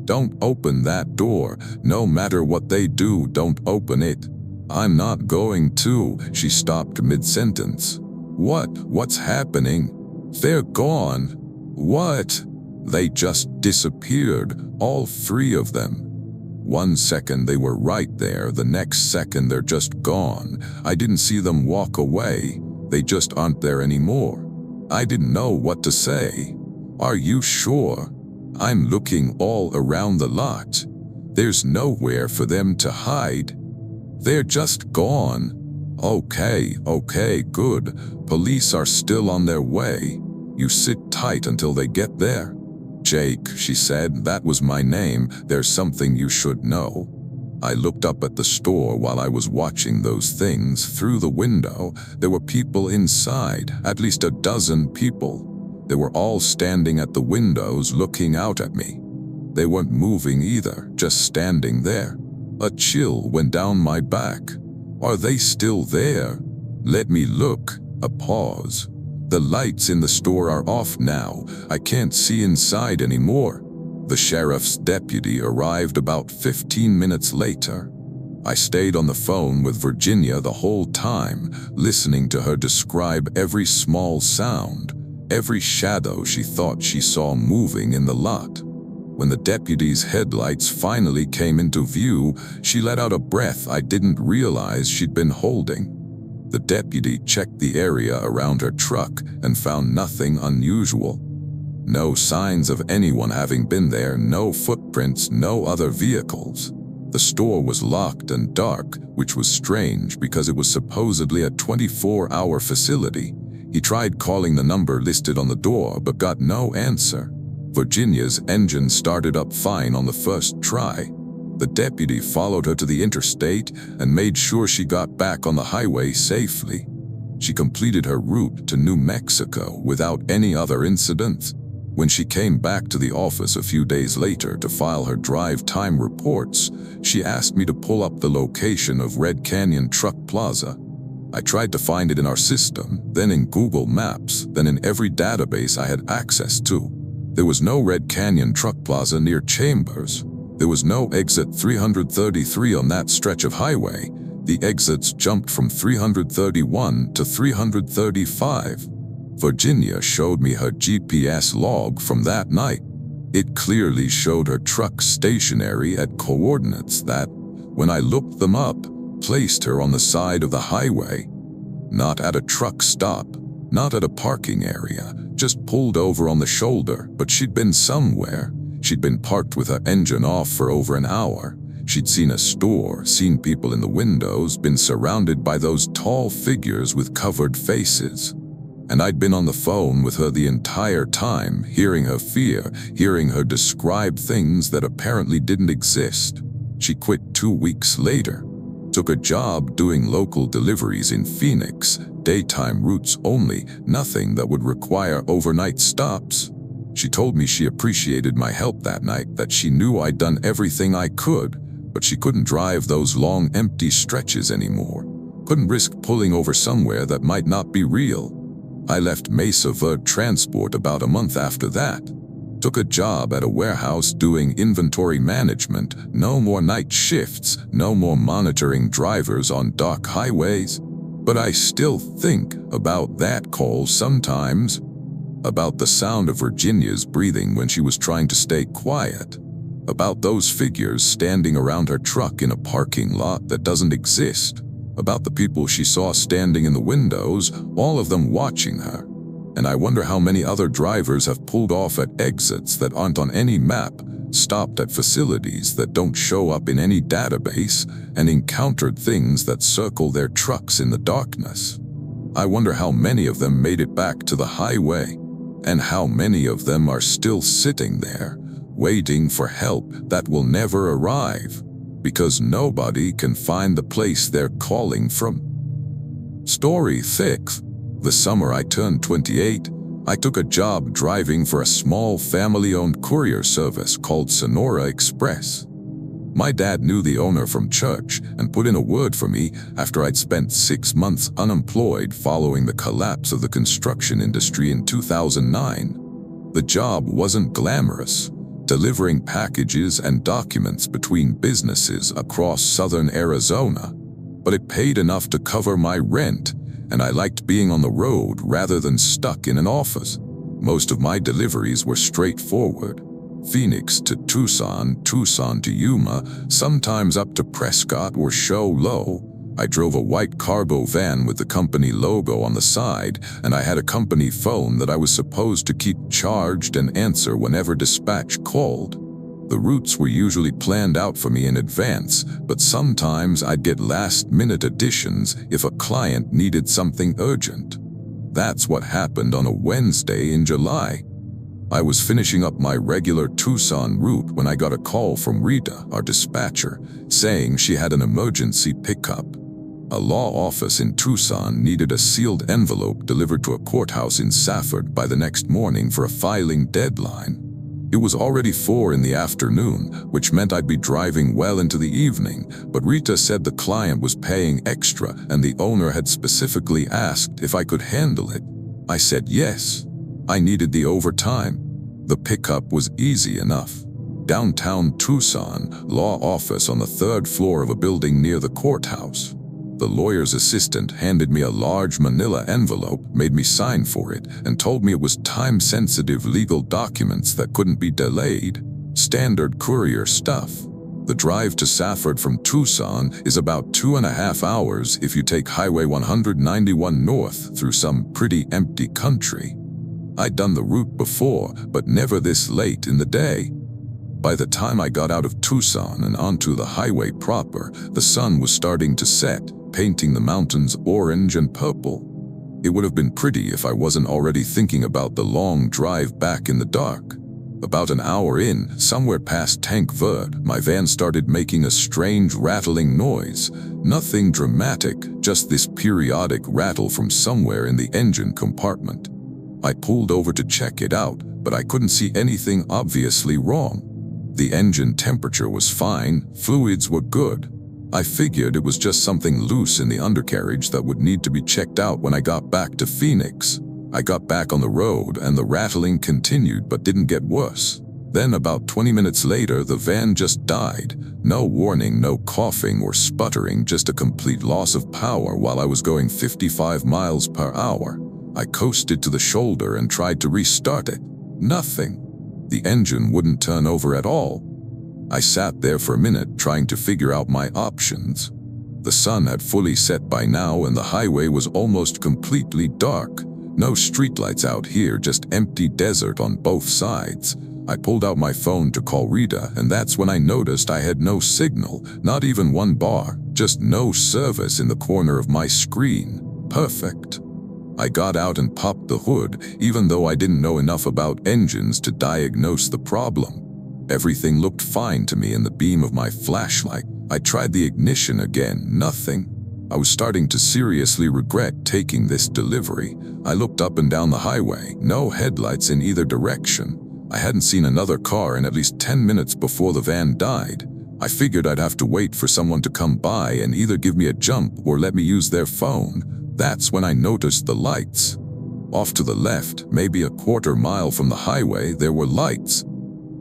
Don't open that door. No matter what they do, don't open it. I'm not going to. She stopped mid-sentence. What's happening? They're gone. What? They just disappeared, all 3 of them. One second they were right there, the next second they're just gone. I didn't see them walk away. They just aren't there anymore. I didn't know what to say. Are you sure? I'm looking all around the lot. There's nowhere for them to hide. They're just gone. Okay, good. Police are still on their way. You sit tight until they get there. Jake, she said, that was my name. There's something you should know. I looked up at the store while I was watching those things through the window. There were people inside, at least a dozen people. They were all standing at the windows looking out at me. They weren't moving either, just standing there. A chill went down my back. Are they still there? Let me look. A pause. The lights in the store are off now. I can't see inside anymore. The sheriff's deputy arrived about 15 minutes later. I stayed on the phone with Virginia the whole time, listening to her describe every small sound, every shadow she thought she saw moving in the lot. When the deputy's headlights finally came into view, she let out a breath I didn't realize she'd been holding. The deputy checked the area around her truck and found nothing unusual. No signs of anyone having been there, no footprints, no other vehicles. The store was locked and dark, which was strange because it was supposedly a 24-hour facility. He tried calling the number listed on the door but got no answer. Virginia's engine started up fine on the first try. The deputy followed her to the interstate and made sure she got back on the highway safely. She completed her route to New Mexico without any other incidents. When she came back to the office a few days later to file her drive time reports, she asked me to pull up the location of Red Canyon Truck Plaza. I tried to find it in our system, then in Google Maps, then in every database I had access to. There was no Red Canyon Truck Plaza near Chambers. There was no exit 333 on that stretch of highway. The exits jumped from 331 to 335. Virginia showed me her GPS log from that night. It clearly showed her truck stationary at coordinates that, when I looked them up, placed her on the side of the highway. Not at a truck stop, not at a parking area, just pulled over on the shoulder, but she'd been somewhere. She'd been parked with her engine off for over an hour. She'd seen a store, seen people in the windows, been surrounded by those tall figures with covered faces. And I'd been on the phone with her the entire time, hearing her fear, hearing her describe things that apparently didn't exist. She quit 2 weeks later, took a job doing local deliveries in Phoenix, daytime routes only, nothing that would require overnight stops. She told me she appreciated my help that night, that she knew I'd done everything I could, but she couldn't drive those long empty stretches anymore. Couldn't risk pulling over somewhere that might not be real. I left Mesa Verde Transport about a month after that. Took a job at a warehouse doing inventory management, no more night shifts, no more monitoring drivers on dark highways. But I still think about that call sometimes, about the sound of Virginia's breathing when she was trying to stay quiet, about those figures standing around her truck in a parking lot that doesn't exist, about the people she saw standing in the windows, all of them watching her. And I wonder how many other drivers have pulled off at exits that aren't on any map, stopped at facilities that don't show up in any database, and encountered things that circle their trucks in the darkness. I wonder how many of them made it back to the highway, and how many of them are still sitting there, waiting for help that will never arrive, because nobody can find the place they're calling from. Story 6. The summer I turned 28, I took a job driving for a small family-owned courier service called Sonora Express. My dad knew the owner from church and put in a word for me after I'd spent 6 months unemployed following the collapse of the construction industry in 2009. The job wasn't glamorous, delivering packages and documents between businesses across southern Arizona, but it paid enough to cover my rent, and I liked being on the road rather than stuck in an office. Most of my deliveries were straightforward. Phoenix to Tucson, Tucson to Yuma, sometimes up to Prescott or Show Low. I drove a white cargo van with the company logo on the side, and I had a company phone that I was supposed to keep charged and answer whenever dispatch called. The routes were usually planned out for me in advance, but sometimes I'd get last-minute additions if a client needed something urgent. That's what happened on a Wednesday in July. I was finishing up my regular Tucson route when I got a call from Rita, our dispatcher, saying she had an emergency pickup. A law office in Tucson needed a sealed envelope delivered to a courthouse in Safford by the next morning for a filing deadline. It was already 4 in the afternoon, which meant I'd be driving well into the evening, but Rita said the client was paying extra and the owner had specifically asked if I could handle it. I said yes. I needed the overtime. The pickup was easy enough. Downtown Tucson, law office on the 3rd floor of a building near the courthouse. The lawyer's assistant handed me a large manila envelope, made me sign for it, and told me it was time-sensitive legal documents that couldn't be delayed. Standard courier stuff. The drive to Safford from Tucson is about 2.5 hours if you take Highway 191 north through some pretty empty country. I'd done the route before, but never this late in the day. By the time I got out of Tucson and onto the highway proper, the sun was starting to set, painting the mountains orange and purple. It would have been pretty if I wasn't already thinking about the long drive back in the dark. About an hour in, somewhere past Tank Verde, my van started making a strange rattling noise. Nothing dramatic, just this periodic rattle from somewhere in the engine compartment. I pulled over to check it out, but I couldn't see anything obviously wrong. The engine temperature was fine, fluids were good. I figured it was just something loose in the undercarriage that would need to be checked out when I got back to Phoenix. I got back on the road and the rattling continued but didn't get worse. Then about 20 minutes later, the van just died. No warning, no coughing or sputtering, just a complete loss of power while I was going 55 miles per hour. I coasted to the shoulder and tried to restart it. Nothing. The engine wouldn't turn over at all. I sat there for a minute trying to figure out my options. The sun had fully set by now and the highway was almost completely dark. No streetlights out here, just empty desert on both sides. I pulled out my phone to call Rita, and that's when I noticed I had no signal, not even one bar, just no service in the corner of my screen. Perfect. I got out and popped the hood, even though I didn't know enough about engines to diagnose the problem. Everything looked fine to me in the beam of my flashlight. I tried the ignition again, nothing. I was starting to seriously regret taking this delivery. I looked up and down the highway, no headlights in either direction. I hadn't seen another car in at least 10 minutes before the van died. I figured I'd have to wait for someone to come by and either give me a jump or let me use their phone. That's when I noticed the lights. Off to the left, maybe a quarter mile from the highway, there were lights.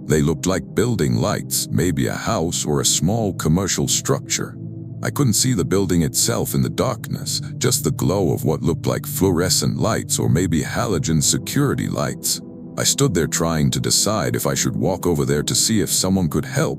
They looked like building lights, maybe a house or a small commercial structure. I couldn't see the building itself in the darkness, just the glow of what looked like fluorescent lights or maybe halogen security lights. I stood there trying to decide if I should walk over there to see if someone could help.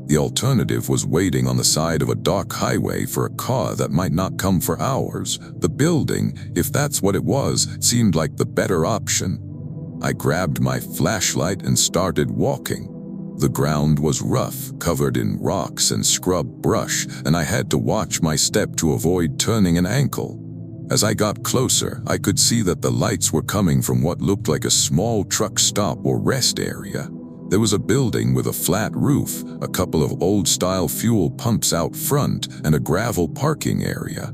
The alternative was waiting on the side of a dark highway for a car that might not come for hours. The building, if that's what it was, seemed like the better option. I grabbed my flashlight and started walking. The ground was rough, covered in rocks and scrub brush, and I had to watch my step to avoid turning an ankle. As I got closer, I could see that the lights were coming from what looked like a small truck stop or rest area. There was a building with a flat roof, a couple of old-style fuel pumps out front, and a gravel parking area.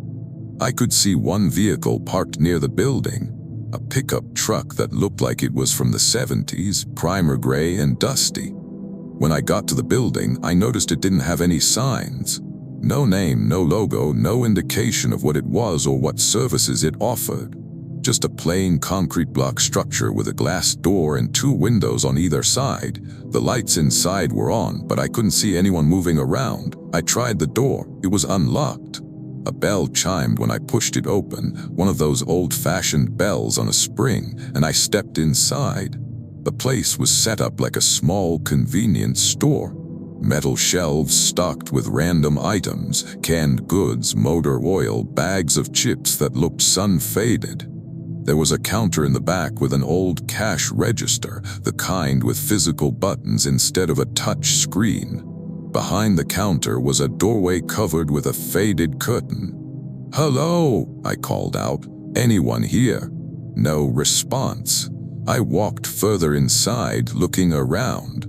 I could see one vehicle parked near the building, a pickup truck that looked like it was from the 70s, primer gray and dusty. When I got to the building, I noticed it didn't have any signs. No name, no logo, no indication of what it was or what services it offered. Just a plain concrete block structure with a glass door and 2 windows on either side. The lights inside were on, but I couldn't see anyone moving around. I tried the door. It was unlocked. A bell chimed when I pushed it open, one of those old-fashioned bells on a spring, and I stepped inside. The place was set up like a small convenience store. Metal shelves stocked with random items, canned goods, motor oil, bags of chips that looked sun-faded. There was a counter in the back with an old cash register, the kind with physical buttons instead of a touch screen. Behind the counter was a doorway covered with a faded curtain. "Hello," I called out. "Anyone here?" No response. I walked further inside, looking around.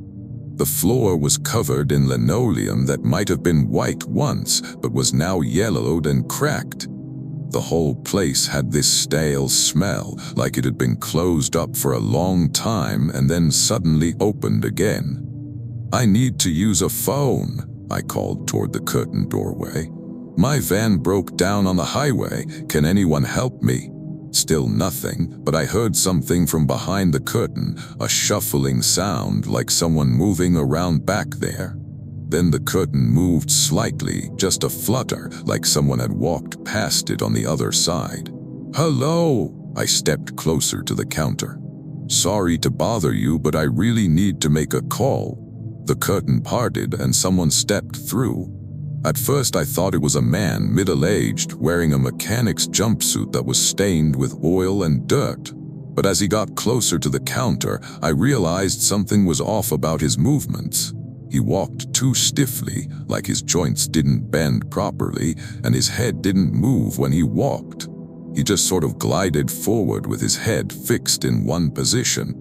The floor was covered in linoleum that might have been white once, but was now yellowed and cracked. The whole place had this stale smell, like it had been closed up for a long time and then suddenly opened again. "I need to use a phone," I called toward the curtained doorway. "My van broke down on the highway. Can anyone help me?" Still nothing, but I heard something from behind the curtain, a shuffling sound like someone moving around back there. Then the curtain moved slightly, just a flutter, like someone had walked past it on the other side. "Hello!" I stepped closer to the counter. "Sorry to bother you, but I really need to make a call." The curtain parted and someone stepped through. At first I thought it was a man, middle-aged, wearing a mechanic's jumpsuit that was stained with oil and dirt. But as he got closer to the counter, I realized something was off about his movements. He walked too stiffly, like his joints didn't bend properly, and his head didn't move when he walked. He just sort of glided forward with his head fixed in one position.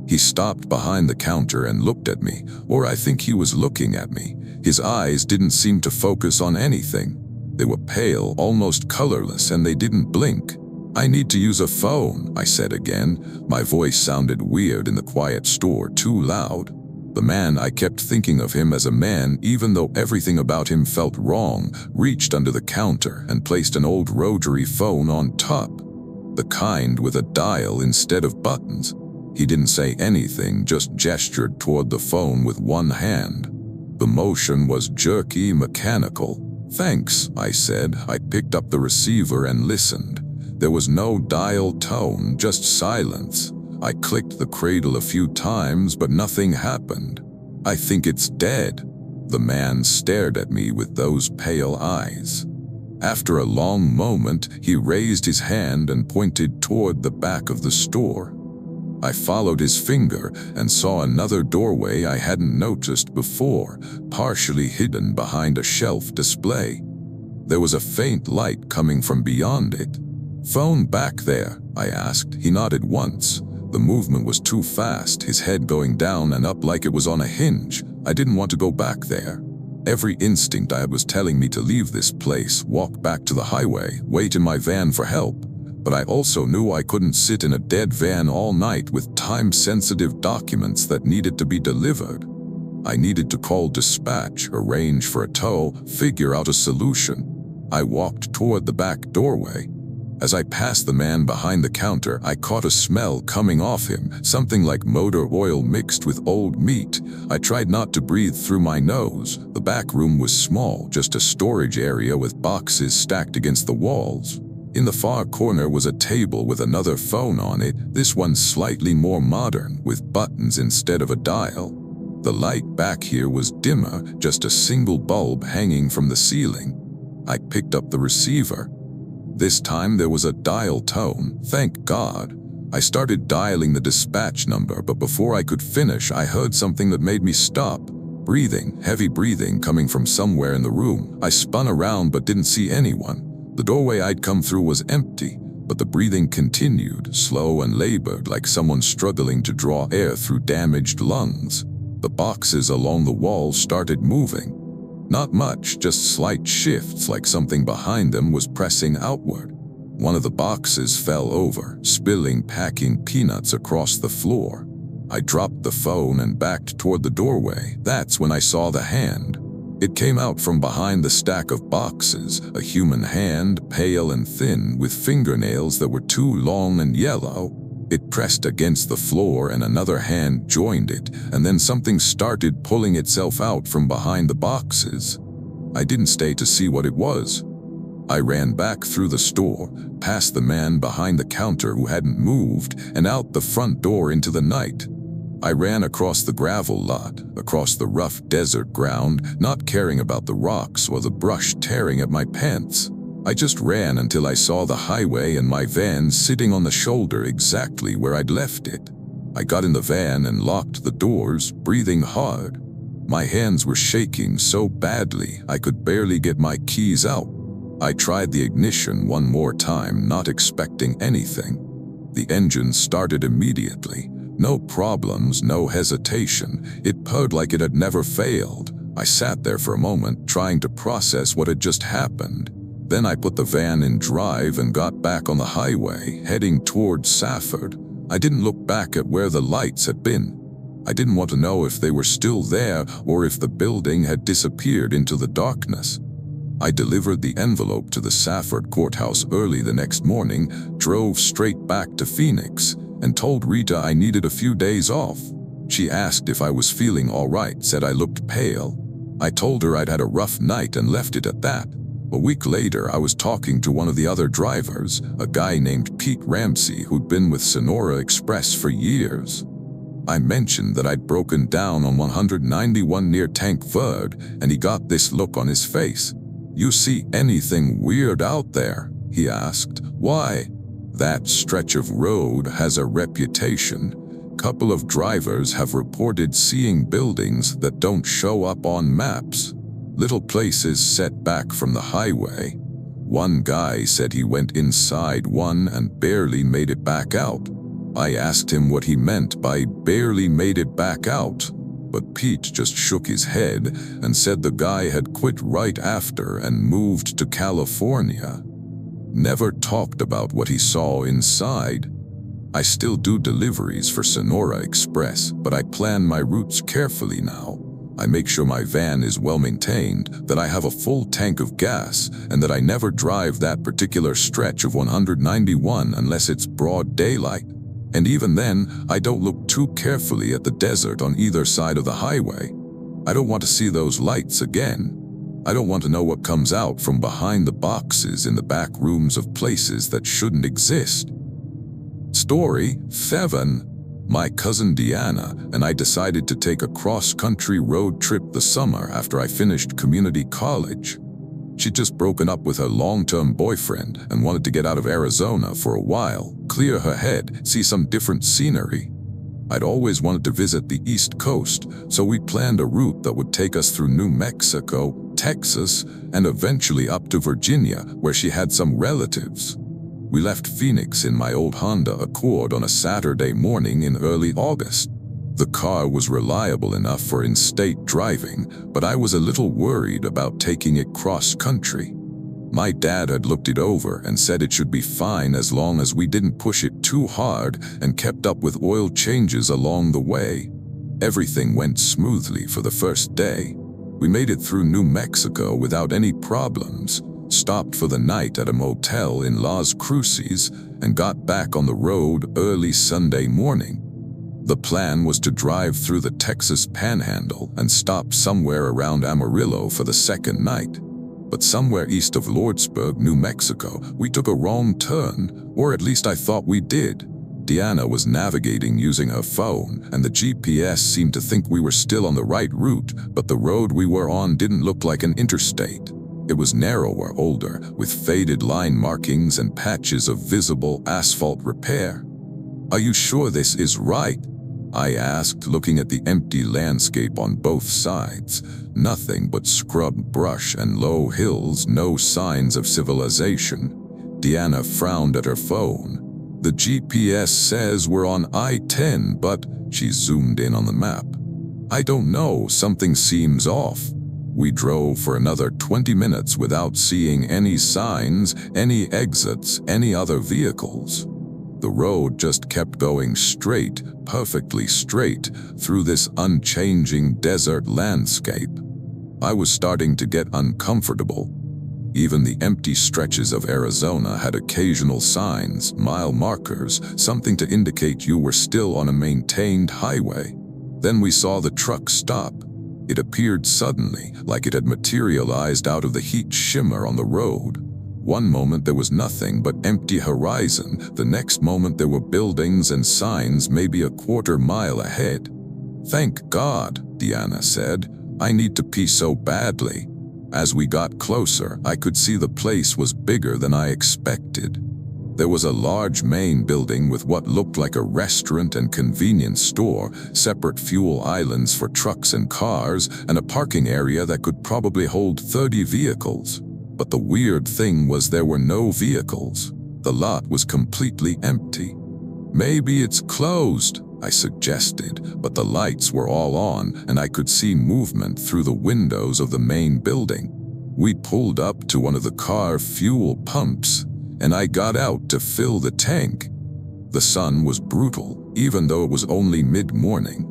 He stopped behind the counter and looked at me, or I think he was looking at me. His eyes didn't seem to focus on anything. They were pale, almost colorless, and they didn't blink. "I need to use a phone," I said again. My voice sounded weird in the quiet store, too loud. The man, I kept thinking of him as a man even though everything about him felt wrong, reached under the counter and placed an old rotary phone on top. the kind with a dial instead of buttons. He didn't say anything, just gestured toward the phone with one hand. The motion was jerky, mechanical. "Thanks," I said. I picked up the receiver and listened. There was no dial tone, just silence. I clicked the cradle a few times, but nothing happened. "I think it's dead." The man stared at me with those pale eyes. After a long moment, he raised his hand and pointed toward the back of the store. I followed his finger and saw another doorway I hadn't noticed before, partially hidden behind a shelf display. There was a faint light coming from beyond it. "Phone back there?" I asked. He nodded once. The movement was too fast, his head going down and up like it was on a hinge. I didn't want to go back there. Every instinct I had was telling me to leave this place, walk back to the highway, wait in my van for help. But I also knew I couldn't sit in a dead van all night with time-sensitive documents that needed to be delivered. I needed to call dispatch, arrange for a tow, figure out a solution. I walked toward the back doorway. As I passed the man behind the counter, I caught a smell coming off him, something like motor oil mixed with old meat. I tried not to breathe through my nose. The back room was small, just a storage area with boxes stacked against the walls. In the far corner was a table with another phone on it, this one slightly more modern, with buttons instead of a dial. The light back here was dimmer, just a single bulb hanging from the ceiling. I picked up the receiver. This time there was a dial tone, thank God. I started dialing the dispatch number, but before I could finish, I heard something that made me stop. Breathing, heavy breathing coming from somewhere in the room. I spun around but didn't see anyone. The doorway I'd come through was empty, but the breathing continued, slow and labored, like someone struggling to draw air through damaged lungs. The boxes along the wall started moving. Not much, just slight shifts, like something behind them was pressing outward. One of the boxes fell over, spilling packing peanuts across the floor. I dropped the phone and backed toward the doorway. That's when I saw the hand. It came out from behind the stack of boxes, a human hand, pale and thin, with fingernails that were too long and yellow. It pressed against the floor and another hand joined it, and then something started pulling itself out from behind the boxes. I didn't stay to see what it was. I ran back through the store, past the man behind the counter who hadn't moved, and out the front door into the night. I ran across the gravel lot, across the rough desert ground, not caring about the rocks or the brush tearing at my pants. I just ran until I saw the highway and my van sitting on the shoulder exactly where I'd left it. I got in the van and locked the doors, breathing hard. My hands were shaking so badly I could barely get my keys out. I tried the ignition one more time, not expecting anything. The engine started immediately. No problems, no hesitation. It purred like it had never failed. I sat there for a moment, trying to process what had just happened. Then I put the van in drive and got back on the highway, heading toward Safford. I didn't look back at where the lights had been. I didn't want to know if they were still there or if the building had disappeared into the darkness. I delivered the envelope to the Safford courthouse early the next morning, drove straight back to Phoenix, and told Rita I needed a few days off. She asked if I was feeling all right, said I looked pale. I told her I'd had a rough night and left it at that. A week later, I was talking to one of the other drivers, a guy named Pete Ramsey who'd been with Sonora Express for years. I mentioned that I'd broken down on 191 near Tank Verde, and he got this look on his face. "You see anything weird out there?" he asked. "Why?" "That stretch of road has a reputation. Couple of drivers have reported seeing buildings that don't show up on maps. Little places set back from the highway. One guy said he went inside one and barely made it back out. I asked him what he meant by barely made it back out, but Pete just shook his head and said the guy had quit right after and moved to California. Never talked about what he saw inside. I still do deliveries for Sonora Express, but I plan my routes carefully now. I make sure my van is well maintained, that I have a full tank of gas, and that I never drive that particular stretch of 191 unless it's broad daylight. And even then, I don't look too carefully at the desert on either side of the highway. I don't want to see those lights again. I don't want to know what comes out from behind the boxes in the back rooms of places that shouldn't exist. Story 7. My cousin Deanna and I decided to take a cross-country road trip the summer after I finished community college. She'd just broken up with her long-term boyfriend and wanted to get out of Arizona for a while, clear her head, see some different scenery. I'd always wanted to visit the East Coast, so we planned a route that would take us through New Mexico, Texas, and eventually up to Virginia, where she had some relatives. We left Phoenix in my old Honda Accord on a Saturday morning in early August. The car was reliable enough for in-state driving, but I was a little worried about taking it cross-country. My dad had looked it over and said it should be fine as long as we didn't push it too hard and kept up with oil changes along the way. Everything went smoothly for the first day. We made it through New Mexico without any problems, stopped for the night at a motel in Las Cruces, and got back on the road early Sunday morning. The plan was to drive through the Texas Panhandle and stop somewhere around Amarillo for the second night. But somewhere east of Lordsburg, New Mexico, we took a wrong turn, or at least I thought we did. Deanna was navigating using her phone, and the GPS seemed to think we were still on the right route, but the road we were on didn't look like an interstate. It was narrower, older, with faded line markings and patches of visible asphalt repair. "Are you sure this is right?" I asked, looking at the empty landscape on both sides. Nothing but scrub brush and low hills, no signs of civilization. Deanna frowned at her phone. "The GPS says we're on I-10, but..." She zoomed in on the map. "I don't know, something seems off." We drove for another 20 minutes without seeing any signs, any exits, any other vehicles. The road just kept going straight, perfectly straight, through this unchanging desert landscape. I was starting to get uncomfortable. Even the empty stretches of Arizona had occasional signs, mile markers, something to indicate you were still on a maintained highway. Then we saw the truck stop. It appeared suddenly, like it had materialized out of the heat shimmer on the road. One moment there was nothing but empty horizon, the next moment there were buildings and signs maybe a quarter mile ahead. "Thank God," Deanna said. "I need to pee so badly." As we got closer, I could see the place was bigger than I expected. There was a large main building with what looked like a restaurant and convenience store, separate fuel islands for trucks and cars, and a parking area that could probably hold 30 vehicles. But the weird thing was there were no vehicles. The lot was completely empty. "Maybe it's closed," I suggested, but the lights were all on and I could see movement through the windows of the main building. We pulled up to one of the car fuel pumps, and I got out to fill the tank. The sun was brutal, even though it was only mid-morning.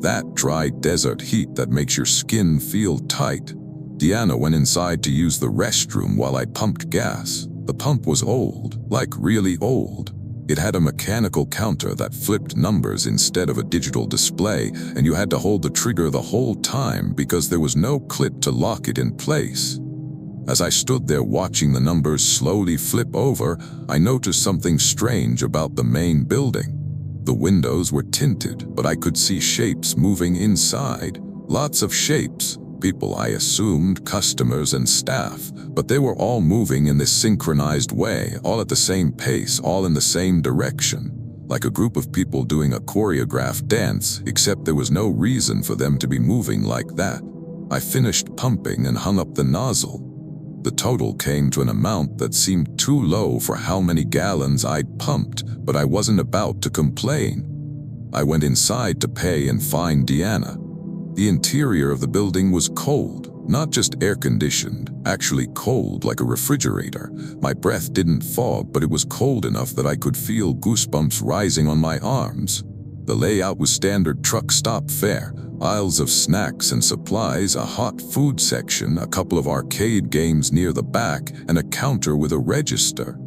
That dry desert heat that makes your skin feel tight. Deanna went inside to use the restroom while I pumped gas. The pump was old, like really old. It had a mechanical counter that flipped numbers instead of a digital display, and you had to hold the trigger the whole time because there was no clip to lock it in place. As I stood there watching the numbers slowly flip over, I noticed something strange about the main building. The windows were tinted, but I could see shapes moving inside. Lots of shapes. People I assumed, customers and staff, but they were all moving in this synchronized way, all at the same pace, all in the same direction. Like a group of people doing a choreographed dance, except there was no reason for them to be moving like that. I finished pumping and hung up the nozzle. The total came to an amount that seemed too low for how many gallons I'd pumped, but I wasn't about to complain. I went inside to pay and find Deanna. The interior of the building was cold, not just air-conditioned, actually cold like a refrigerator. My breath didn't fog, but it was cold enough that I could feel goosebumps rising on my arms. The layout was standard truck stop fare, aisles of snacks and supplies, a hot food section, a couple of arcade games near the back, and a counter with a register.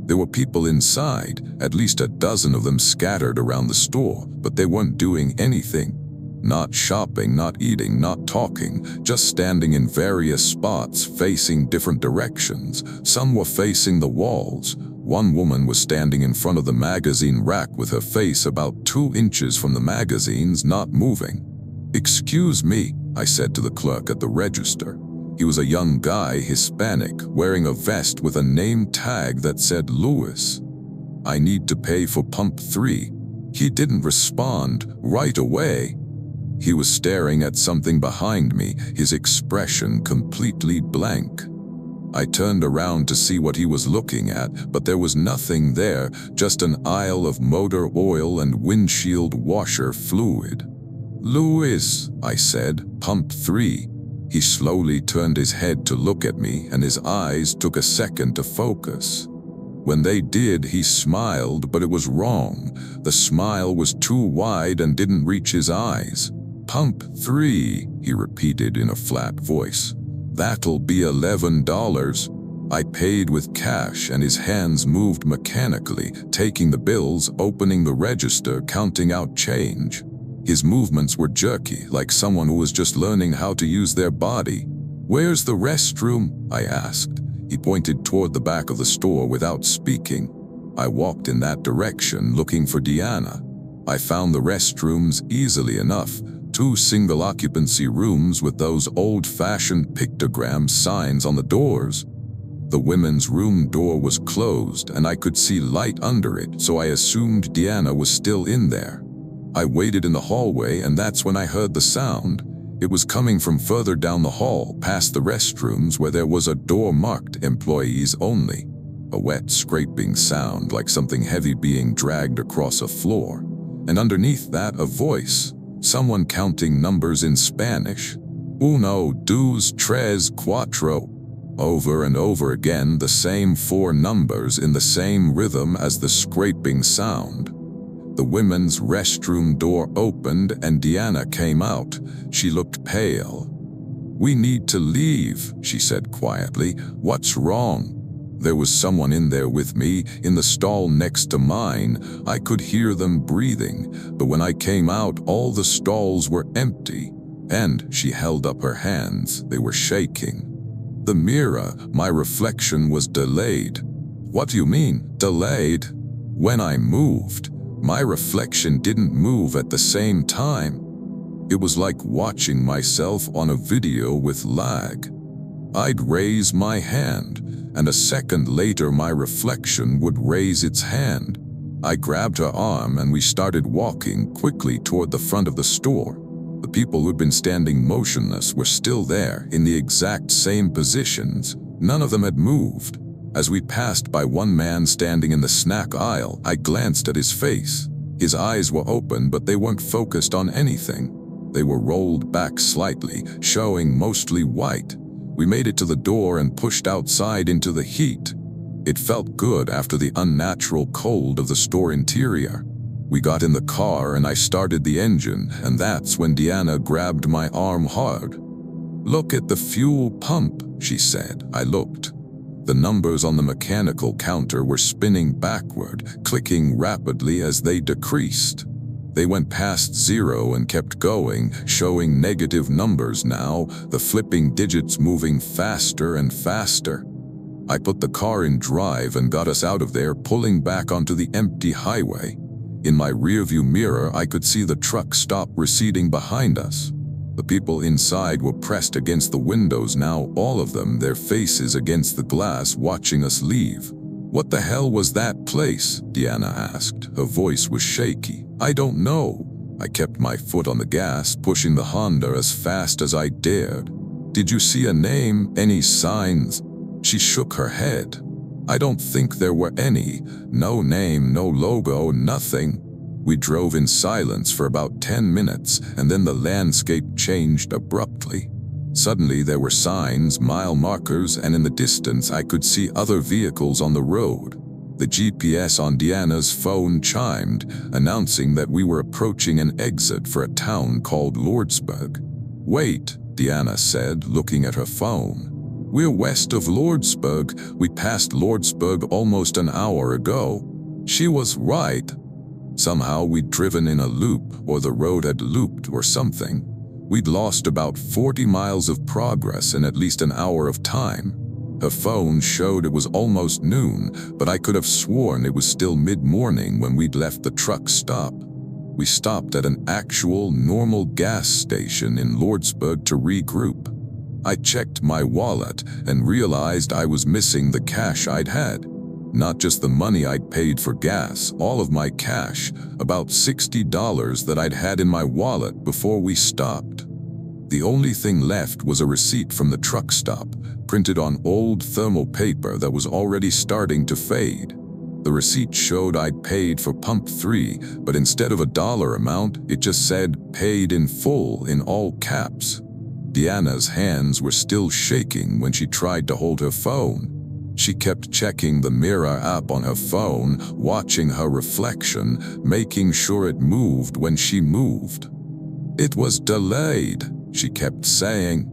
There were people inside, at least a dozen of them scattered around the store, but they weren't doing anything. Not shopping, not eating, not talking, just standing in various spots facing different directions. Some were facing the walls. One woman was standing in front of the magazine rack with her face about 2 inches from the magazines, not moving. "Excuse me," I said to the clerk at the register. He was a young guy, Hispanic, wearing a vest with a name tag that said Lewis. "I need to pay for pump 3. He didn't respond right away. He was staring at something behind me, his expression completely blank. I turned around to see what he was looking at, but there was nothing there, just an aisle of motor oil and windshield washer fluid. "Louis," I said, "pump 3. He slowly turned his head to look at me, and his eyes took a second to focus. When they did, he smiled, but it was wrong. The smile was too wide and didn't reach his eyes. "Pump 3, he repeated in a flat voice. "That'll be $11. I paid with cash, and his hands moved mechanically, taking the bills, opening the register, counting out change. His movements were jerky, like someone who was just learning how to use their body. "Where's the restroom?" I asked. He pointed toward the back of the store without speaking. I walked in that direction, looking for Deanna. I found the restrooms easily enough. 2 single-occupancy rooms with those old-fashioned pictogram signs on the doors. The women's room door was closed, and I could see light under it, so I assumed Deanna was still in there. I waited in the hallway, and that's when I heard the sound. It was coming from further down the hall, past the restrooms where there was a door marked "Employees Only." A wet scraping sound, like something heavy being dragged across a floor. And underneath that, a voice. Someone counting numbers in Spanish. "Uno, dos, tres, cuatro." Over and over again, the same 4 numbers in the same rhythm as the scraping sound. The women's restroom door opened and Deanna came out. She looked pale. "We need to leave," she said quietly. "What's wrong?" There was someone in there with me, in the stall next to mine. I could hear them breathing, but when I came out, all the stalls were empty. And she held up her hands. They were shaking. The mirror, my reflection, was delayed. "What do you mean, delayed?" "When I moved, my reflection didn't move at the same time. It was like watching myself on a video with lag. I'd raise my hand, and a second later my reflection would raise its hand. I grabbed her arm and we started walking quickly toward the front of the store. The people who'd been standing motionless were still there, in the exact same positions. None of them had moved. As we passed by one man standing in the snack aisle, I glanced at his face. His eyes were open, but they weren't focused on anything. They were rolled back slightly, showing mostly white. We made it to the door and pushed outside into the heat. It felt good after the unnatural cold of the store interior. We got in the car and I started the engine, and that's when Deanna grabbed my arm hard. "Look at the fuel pump," she said. I looked. The numbers on the mechanical counter were spinning backward, clicking rapidly as they decreased. They went past 0 and kept going, showing negative numbers now, the flipping digits moving faster and faster. I put the car in drive and got us out of there, pulling back onto the empty highway. In my rearview mirror, I could see the truck stop receding behind us. The people inside were pressed against the windows now, all of them, their faces against the glass, watching us leave. "What the hell was that place?" Deanna asked. Her voice was shaky. "I don't know." I kept my foot on the gas, pushing the Honda as fast as I dared. "Did you see a name, any signs?" She shook her head. "I don't think there were any. No name, no logo, nothing." We drove in silence for about 10 minutes, and then the landscape changed abruptly. Suddenly there were signs, mile markers, and in the distance I could see other vehicles on the road. The GPS on Deanna's phone chimed, announcing that we were approaching an exit for a town called Lordsburg. "Wait," Deanna said, looking at her phone. "We're west of Lordsburg. We passed Lordsburg almost an hour ago." She was right. Somehow we'd driven in a loop, or the road had looped or something. We'd lost about 40 miles of progress in at least an hour of time. Her phone showed it was almost noon, but I could have sworn it was still mid-morning when we'd left the truck stop. We stopped at an actual, normal gas station in Lordsburg to regroup. I checked my wallet and realized I was missing the cash I'd had. Not just the money I'd paid for gas, all of my cash, about $60 that I'd had in my wallet before we stopped. The only thing left was a receipt from the truck stop, printed on old thermal paper that was already starting to fade. The receipt showed I'd paid for pump 3, but instead of a dollar amount, it just said "paid in full" in all caps. Deanna's hands were still shaking when she tried to hold her phone. She kept checking the mirror app on her phone, watching her reflection, making sure it moved when she moved. "It was delayed," she kept saying.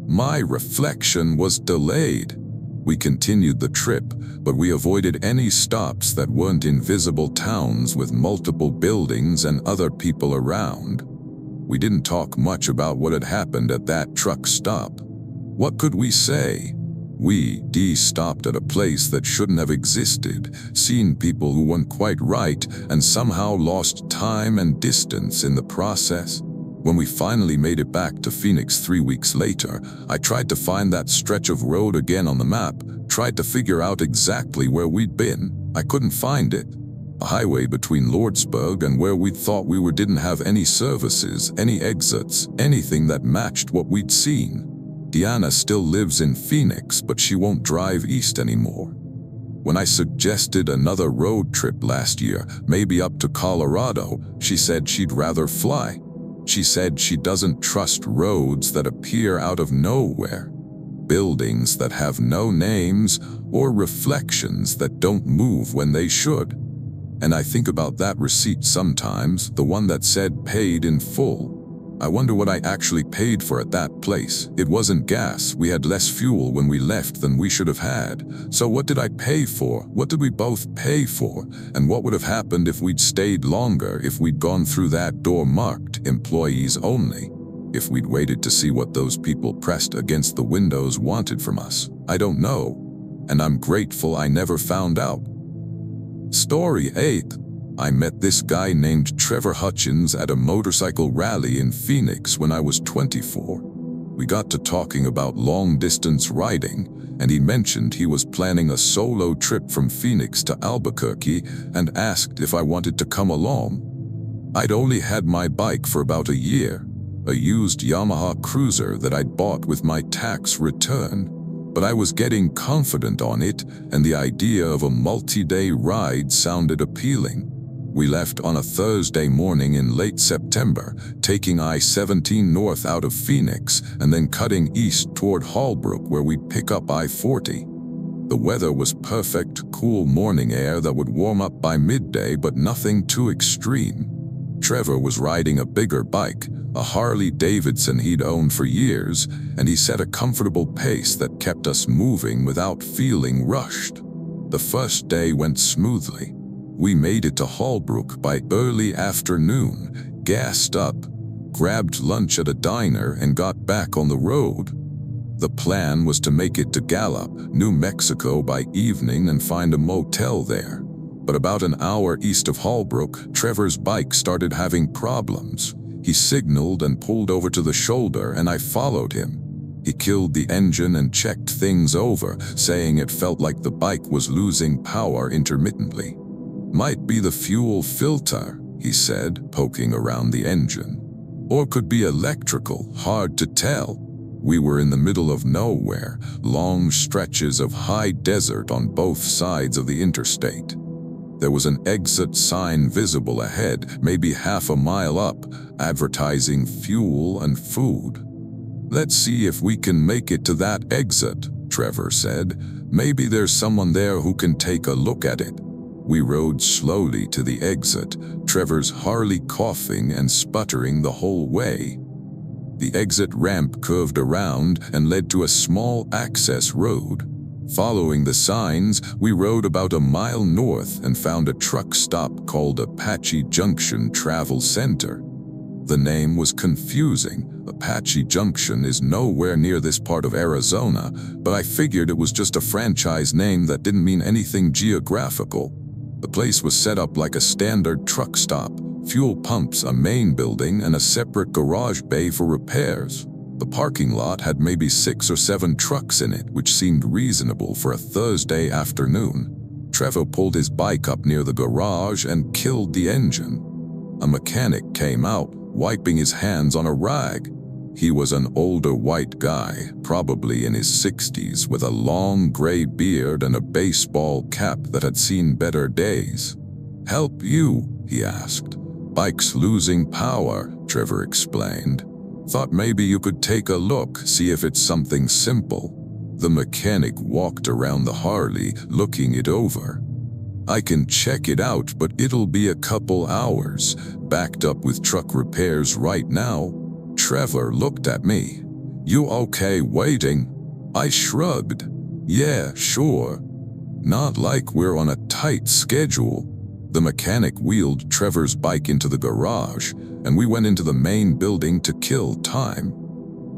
My reflection was delayed. We continued the trip, but we avoided any stops that weren't in visible towns with multiple buildings and other people around. We didn't talk much about what had happened at that truck stop. What could we say? We stopped at a place that shouldn't have existed, seen people who weren't quite right, and somehow lost time and distance in the process. When we finally made it back to Phoenix 3 weeks later, I tried to find that stretch of road again on the map, tried to figure out exactly where we'd been. I couldn't find it. A highway between Lordsburg and where we'd thought we were didn't have any services, any exits, anything that matched what we'd seen. Deanna still lives in Phoenix, but she won't drive east anymore. When I suggested another road trip last year, maybe up to Colorado, she said she'd rather fly. She said she doesn't trust roads that appear out of nowhere, buildings that have no names, or reflections that don't move when they should. And I think about that receipt sometimes, the one that said "paid in full." I wonder what I actually paid for at that place. It wasn't gas. We had less fuel when we left than we should have had. So what did I pay for? What did we both pay for? And what would have happened if we'd stayed longer, if we'd gone through that door marked "employees only"? If we'd waited to see what those people pressed against the windows wanted from us? I don't know. And I'm grateful I never found out. Story 8. I met this guy named Trevor Hutchins at a motorcycle rally in Phoenix when I was 24. We got to talking about long-distance riding, and he mentioned he was planning a solo trip from Phoenix to Albuquerque and asked if I wanted to come along. I'd only had my bike for about a year, a used Yamaha Cruiser that I'd bought with my tax return, but I was getting confident on it, and the idea of a multi-day ride sounded appealing. We left on a Thursday morning in late September, taking I-17 north out of Phoenix and then cutting east toward Holbrook where we'd pick up I-40. The weather was perfect, cool morning air that would warm up by midday, but nothing too extreme. Trevor was riding a bigger bike, a Harley Davidson he'd owned for years, and he set a comfortable pace that kept us moving without feeling rushed. The first day went smoothly. We made it to Holbrook by early afternoon, gassed up, grabbed lunch at a diner, and got back on the road. The plan was to make it to Gallup, New Mexico by evening and find a motel there. But about an hour east of Holbrook, Trevor's bike started having problems. He signaled and pulled over to the shoulder, and I followed him. He killed the engine and checked things over, saying it felt like the bike was losing power intermittently. "Might be the fuel filter," he said, poking around the engine. "Or could be electrical, hard to tell." We were in the middle of nowhere, long stretches of high desert on both sides of the interstate. There was an exit sign visible ahead, maybe half a mile up, advertising fuel and food. "Let's see if we can make it to that exit," Trevor said. "Maybe there's someone there who can take a look at it." We rode slowly to the exit, Trevor's Harley coughing and sputtering the whole way. The exit ramp curved around and led to a small access road. Following the signs, we rode about a mile north and found a truck stop called Apache Junction Travel Center. The name was confusing. Apache Junction is nowhere near this part of Arizona, but I figured it was just a franchise name that didn't mean anything geographical. The place was set up like a standard truck stop, fuel pumps, a main building, and a separate garage bay for repairs. The parking lot had maybe 6 or 7 trucks in it, which seemed reasonable for a Thursday afternoon. Trevor pulled his bike up near the garage and killed the engine. A mechanic came out, wiping his hands on a rag. He was an older white guy, probably in his 60s, with a long gray beard and a baseball cap that had seen better days. "Help you?" he asked. "Bike's losing power," Trevor explained. "Thought maybe you could take a look, see if it's something simple." The mechanic walked around the Harley, looking it over. "I can check it out, but it'll be a couple hours, backed up with truck repairs right now." Trevor looked at me. "You okay waiting?" I shrugged. "Yeah, sure. Not like we're on a tight schedule." The mechanic wheeled Trevor's bike into the garage, and we went into the main building to kill time.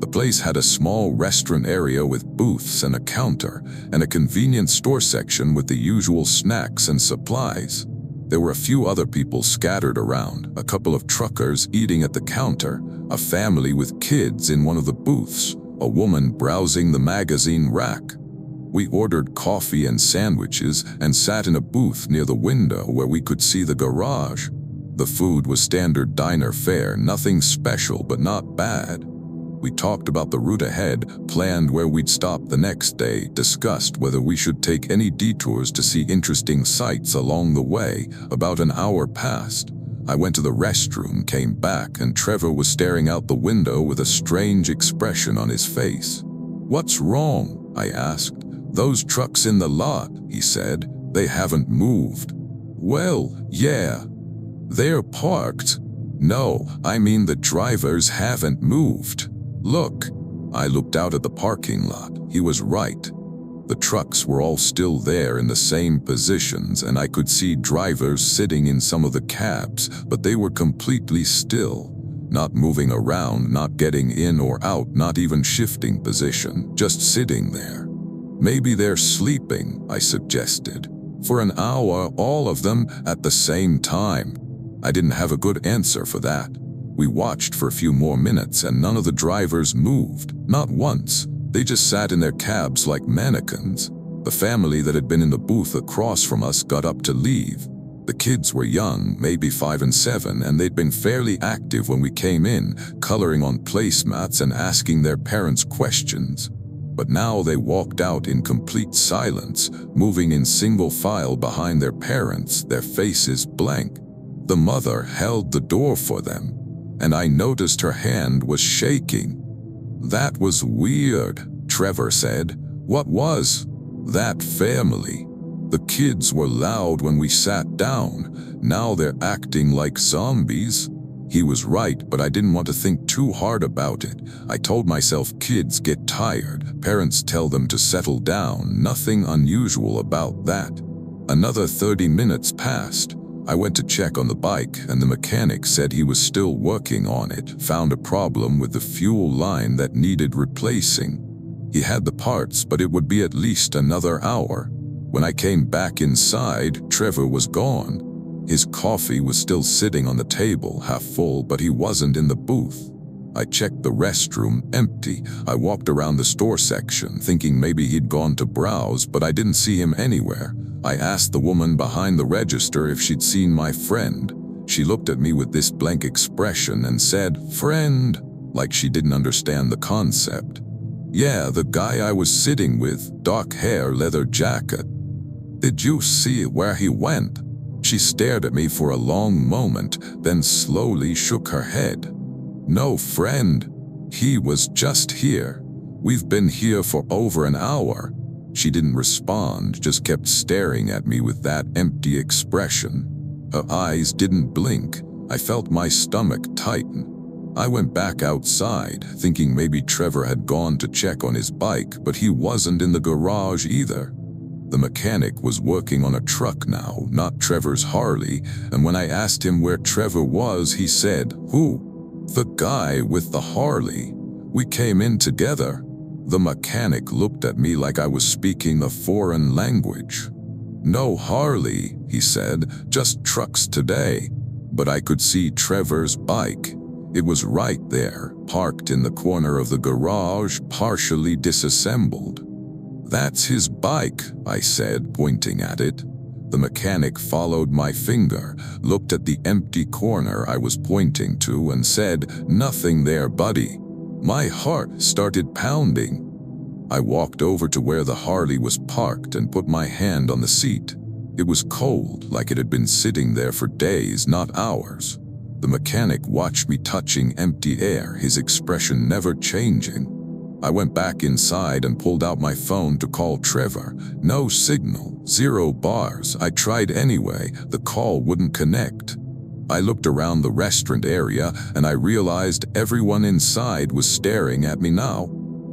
The place had a small restaurant area with booths and a counter, and a convenience store section with the usual snacks and supplies. There were a few other people scattered around, a couple of truckers eating at the counter, a family with kids in one of the booths, a woman browsing the magazine rack. We ordered coffee and sandwiches and sat in a booth near the window where we could see the garage. The food was standard diner fare, nothing special but not bad. We talked about the route ahead, planned where we'd stop the next day, discussed whether we should take any detours to see interesting sights along the way. About an hour passed. I went to the restroom, came back, and Trevor was staring out the window with a strange expression on his face. "What's wrong?" I asked. "Those trucks in the lot," he said. "They haven't moved." "Well, yeah. They're parked." "No, I mean the drivers haven't moved. Look." I looked out at the parking lot. He was right. The trucks were all still there in the same positions, and I could see drivers sitting in some of the cabs, but they were completely still. Not moving around, not getting in or out, not even shifting position, just sitting there. "Maybe they're sleeping," I suggested. "For an hour, all of them, at the same time." I didn't have a good answer for that. We watched for a few more minutes and none of the drivers moved, not once. They just sat in their cabs like mannequins. The family that had been in the booth across from us got up to leave. The kids were young, maybe 5 and 7, and they'd been fairly active when we came in, coloring on placemats and asking their parents questions. But now they walked out in complete silence, moving in single file behind their parents, their faces blank. The mother held the door for them, and I noticed her hand was shaking. "That was weird," Trevor said. "What was?" "That family. The kids were loud when we sat down. Now they're acting like zombies." He was right, but I didn't want to think too hard about it. I told myself kids get tired, parents tell them to settle down, nothing unusual about that. Another 30 minutes passed. I went to check on the bike, and the mechanic said he was still working on it, found a problem with the fuel line that needed replacing. He had the parts, but it would be at least another hour. When I came back inside, Trevor was gone. His coffee was still sitting on the table, half full, but he wasn't in the booth. I checked the restroom, empty. I walked around the store section, thinking maybe he'd gone to browse, but I didn't see him anywhere. I asked the woman behind the register if she'd seen my friend. She looked at me with this blank expression and said, "Friend," like she didn't understand the concept. "Yeah, the guy I was sitting with, dark hair, leather jacket." "Did you see where he went?" She stared at me for a long moment, then slowly shook her head. "No, friend. He was just here. We've been here for over an hour." She didn't respond, just kept staring at me with that empty expression. Her eyes didn't blink. I felt my stomach tighten. I went back outside, thinking maybe Trevor had gone to check on his bike, but he wasn't in the garage either. The mechanic was working on a truck now, not Trevor's Harley, and when I asked him where Trevor was, he said, "Who?" "The guy with the Harley. We came in together." The mechanic looked at me like I was speaking a foreign language. "No Harley," he said, "just trucks today." But I could see Trevor's bike. It was right there, parked in the corner of the garage, partially disassembled. "That's his bike," I said, pointing at it. The mechanic followed my finger, looked at the empty corner I was pointing to, and said, "Nothing there, buddy." My heart started pounding. I walked over to where the Harley was parked and put my hand on the seat. It was cold, like it had been sitting there for days, not hours. The mechanic watched me touching empty air, his expression never changing. I went back inside and pulled out my phone to call Trevor. No signal, 0 bars. I tried anyway, the call wouldn't connect. I looked around the restaurant area and I realized everyone inside was staring at me now.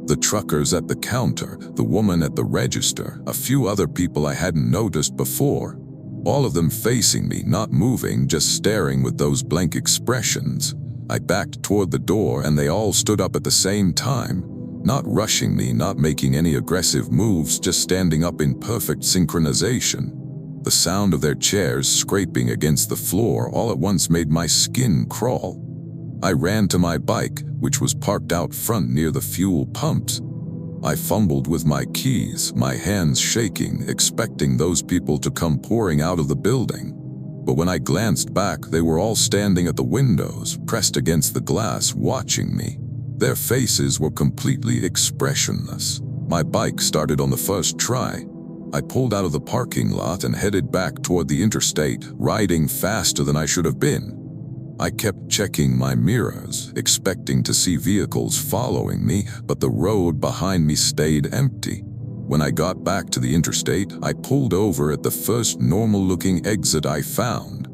The truckers at the counter, the woman at the register, a few other people I hadn't noticed before. All of them facing me, not moving, just staring with those blank expressions. I backed toward the door and they all stood up at the same time. Not rushing me, not making any aggressive moves, just standing up in perfect synchronization. The sound of their chairs scraping against the floor all at once made my skin crawl. I ran to my bike, which was parked out front near the fuel pumps. I fumbled with my keys, my hands shaking, expecting those people to come pouring out of the building. But when I glanced back, they were all standing at the windows, pressed against the glass, watching me. Their faces were completely expressionless. My bike started on the first try. I pulled out of the parking lot and headed back toward the interstate, riding faster than I should have been. I kept checking my mirrors, expecting to see vehicles following me, but the road behind me stayed empty. When I got back to the interstate, I pulled over at the first normal-looking exit I found.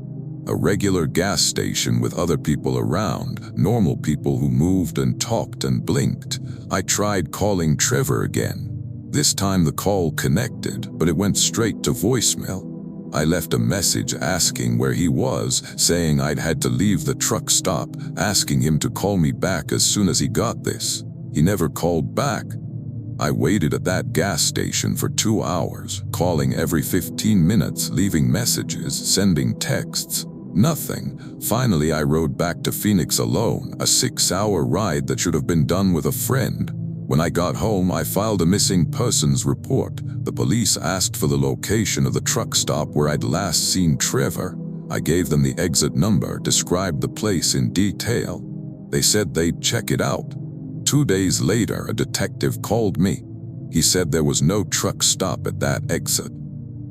A regular gas station with other people around, normal people who moved and talked and blinked. I tried calling Trevor again. This time the call connected, but it went straight to voicemail. I left a message asking where he was, saying I'd had to leave the truck stop, asking him to call me back as soon as he got this. He never called back. I waited at that gas station for 2 hours, calling every 15 minutes, leaving messages, sending texts. Nothing. Finally, I rode back to Phoenix alone, a 6-hour ride that should have been done with a friend. When I got home, I filed a missing persons report. The police asked for the location of the truck stop where I'd last seen Trevor. I gave them the exit number, described the place in detail. They said they'd check it out. 2 days later, a detective called me. He said there was no truck stop at that exit.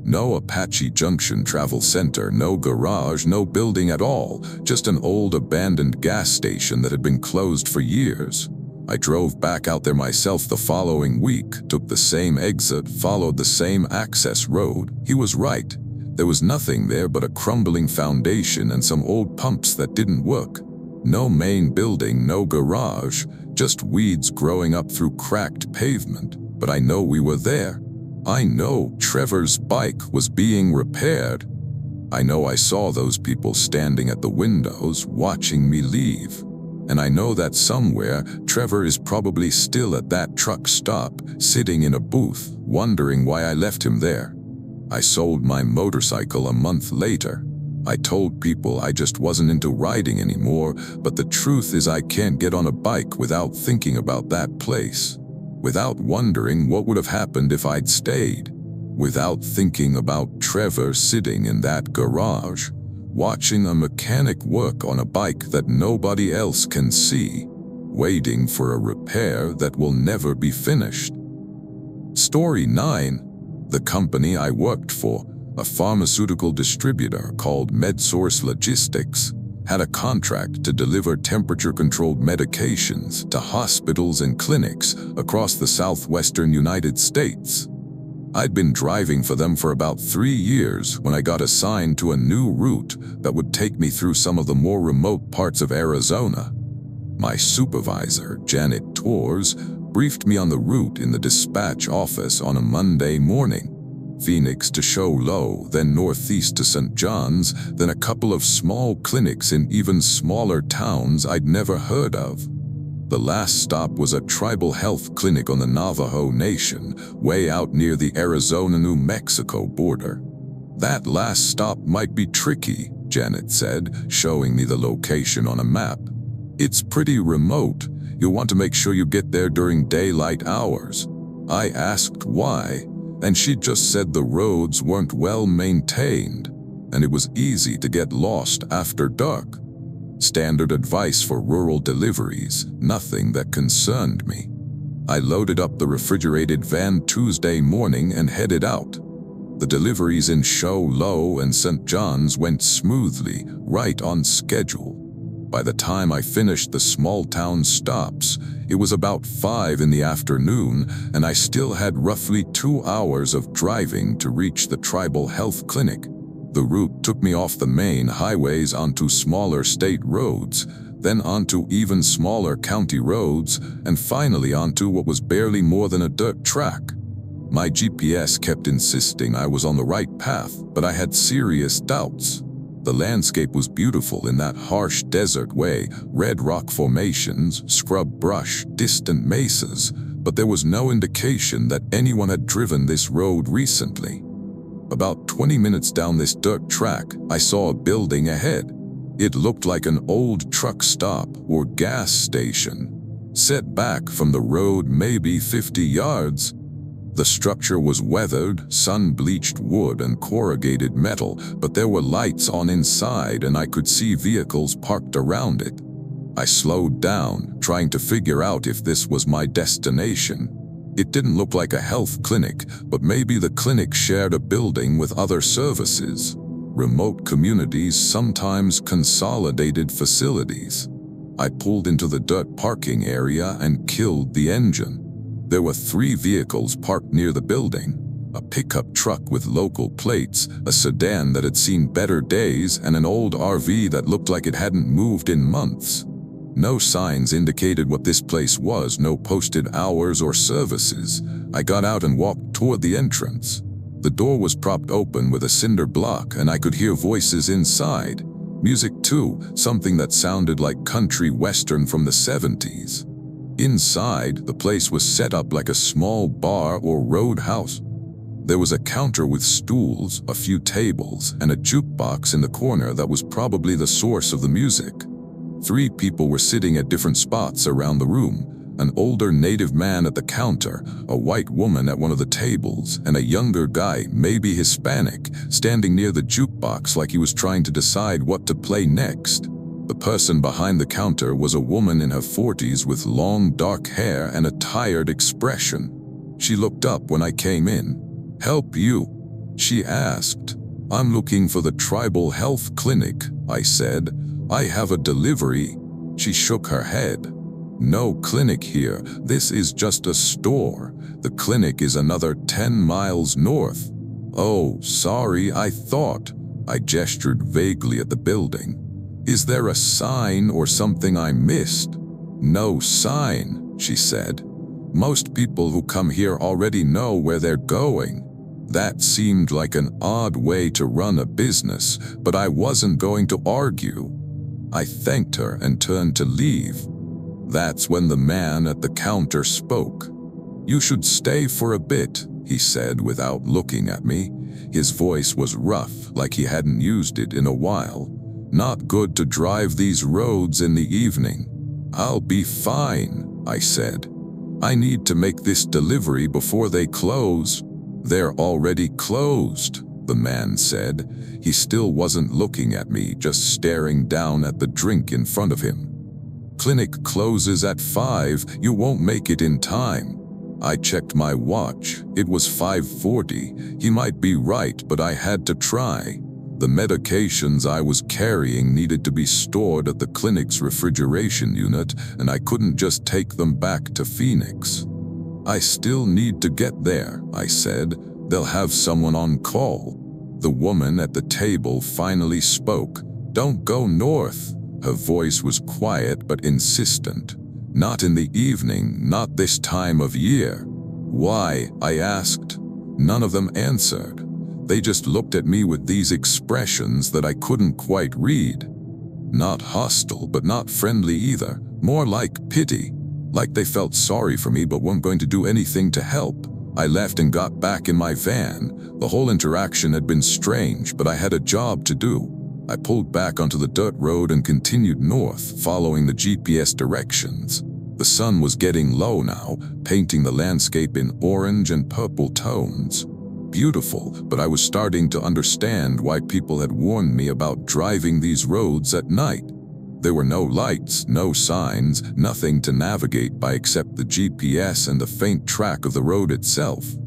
No Apache Junction Travel Center, no garage, no building at all, just an old abandoned gas station that had been closed for years. I drove back out there myself the following week, took the same exit, followed the same access road. He was right. There was nothing there but a crumbling foundation and some old pumps that didn't work. No main building, no garage, just weeds growing up through cracked pavement. But I know we were there. I know Trevor's bike was being repaired. I know I saw those people standing at the windows, watching me leave. And I know that somewhere, Trevor is probably still at that truck stop, sitting in a booth, wondering why I left him there. I sold my motorcycle a month later. I told people I just wasn't into riding anymore, but the truth is I can't get on a bike without thinking about that place. Without wondering what would have happened if I'd stayed. Without thinking about Trevor sitting in that garage, watching a mechanic work on a bike that nobody else can see, waiting for a repair that will never be finished. Story 9. The company I worked for, a pharmaceutical distributor called MedSource Logistics, had a contract to deliver temperature-controlled medications to hospitals and clinics across the southwestern United States. I'd been driving for them for about 3 years when I got assigned to a new route that would take me through some of the more remote parts of Arizona. My supervisor, Janet Torres, briefed me on the route in the dispatch office on a Monday morning. Phoenix to Show Low, then northeast to St. John's, then a couple of small clinics in even smaller towns I'd never heard of. The last stop was a tribal health clinic on the Navajo Nation, way out near the Arizona-New Mexico border. That last stop might be tricky, Janet said, showing me the location on a map. It's pretty remote. You'll want to make sure you get there during daylight hours. I asked why, and she just said the roads weren't well maintained, and it was easy to get lost after dark. Standard advice for rural deliveries, nothing that concerned me. I loaded up the refrigerated van Tuesday morning and headed out. The deliveries in Show Low and St. John's went smoothly, right on schedule. By the time I finished the small town stops, it was about 5 in the afternoon, and I still had roughly 2 hours of driving to reach the tribal health clinic. The route took me off the main highways onto smaller state roads, then onto even smaller county roads, and finally onto what was barely more than a dirt track. My GPS kept insisting I was on the right path, but I had serious doubts. The landscape was beautiful in that harsh desert way, red rock formations, scrub brush, distant mesas, but there was no indication that anyone had driven this road recently. About 20 minutes down this dirt track, I saw a building ahead. It looked like an old truck stop or gas station, set back from the road maybe 50 yards. The structure was weathered, sun-bleached wood and corrugated metal, but there were lights on inside and I could see vehicles parked around it. I slowed down, trying to figure out if this was my destination. It didn't look like a health clinic, but maybe the clinic shared a building with other services. Remote communities sometimes consolidated facilities. I pulled into the dirt parking area and killed the engine. There were 3 vehicles parked near the building: a pickup truck with local plates, a sedan that had seen better days, and an old RV that looked like it hadn't moved in months. No signs indicated what this place was, no posted hours or services. I got out and walked toward the entrance. The door was propped open with a cinder block, and I could hear voices inside. Music too, something that sounded like country western from the 70s. Inside, the place was set up like a small bar or roadhouse. There was a counter with stools, a few tables, and a jukebox in the corner that was probably the source of the music. 3 people were sitting at different spots around the room: an older native man at the counter, a white woman at one of the tables, and a younger guy, maybe Hispanic, standing near the jukebox like he was trying to decide what to play next. The person behind the counter was a woman in her 40s with long dark hair and a tired expression. She looked up when I came in. "Help you?" she asked. "I'm looking for the tribal health clinic," I said. "I have a delivery." She shook her head. "No clinic here. This is just a store. The clinic is another 10 miles north." "Oh, sorry, I thought." I gestured vaguely at the building. "Is there a sign or something I missed?" "No sign," she said. "Most people who come here already know where they're going." That seemed like an odd way to run a business, but I wasn't going to argue. I thanked her and turned to leave. That's when the man at the counter spoke. "You should stay for a bit," he said without looking at me. His voice was rough, like he hadn't used it in a while. "Not good to drive these roads in the evening." "I'll be fine," I said. "I need to make this delivery before they close." "They're already closed," the man said. He still wasn't looking at me, just staring down at the drink in front of him. "Clinic closes at 5, you won't make it in time." I checked my watch. It was 5:40. He might be right, but I had to try. The medications I was carrying needed to be stored at the clinic's refrigeration unit, and I couldn't just take them back to Phoenix. "I still need to get there," I said. They'll have someone on call. The woman at the table finally spoke. "Don't go north." Her voice was quiet but insistent. "Not in the evening, not this time of year." "Why?" I asked. None of them answered. They just looked at me with these expressions that I couldn't quite read. Not hostile, but not friendly either. More like pity. Like they felt sorry for me but weren't going to do anything to help. I left and got back in my van. The whole interaction had been strange, but I had a job to do. I pulled back onto the dirt road and continued north, following the GPS directions. The sun was getting low now, painting the landscape in orange and purple tones. Beautiful, but I was starting to understand why people had warned me about driving these roads at night. There were no lights, no signs, nothing to navigate by except the GPS and the faint track of the road itself.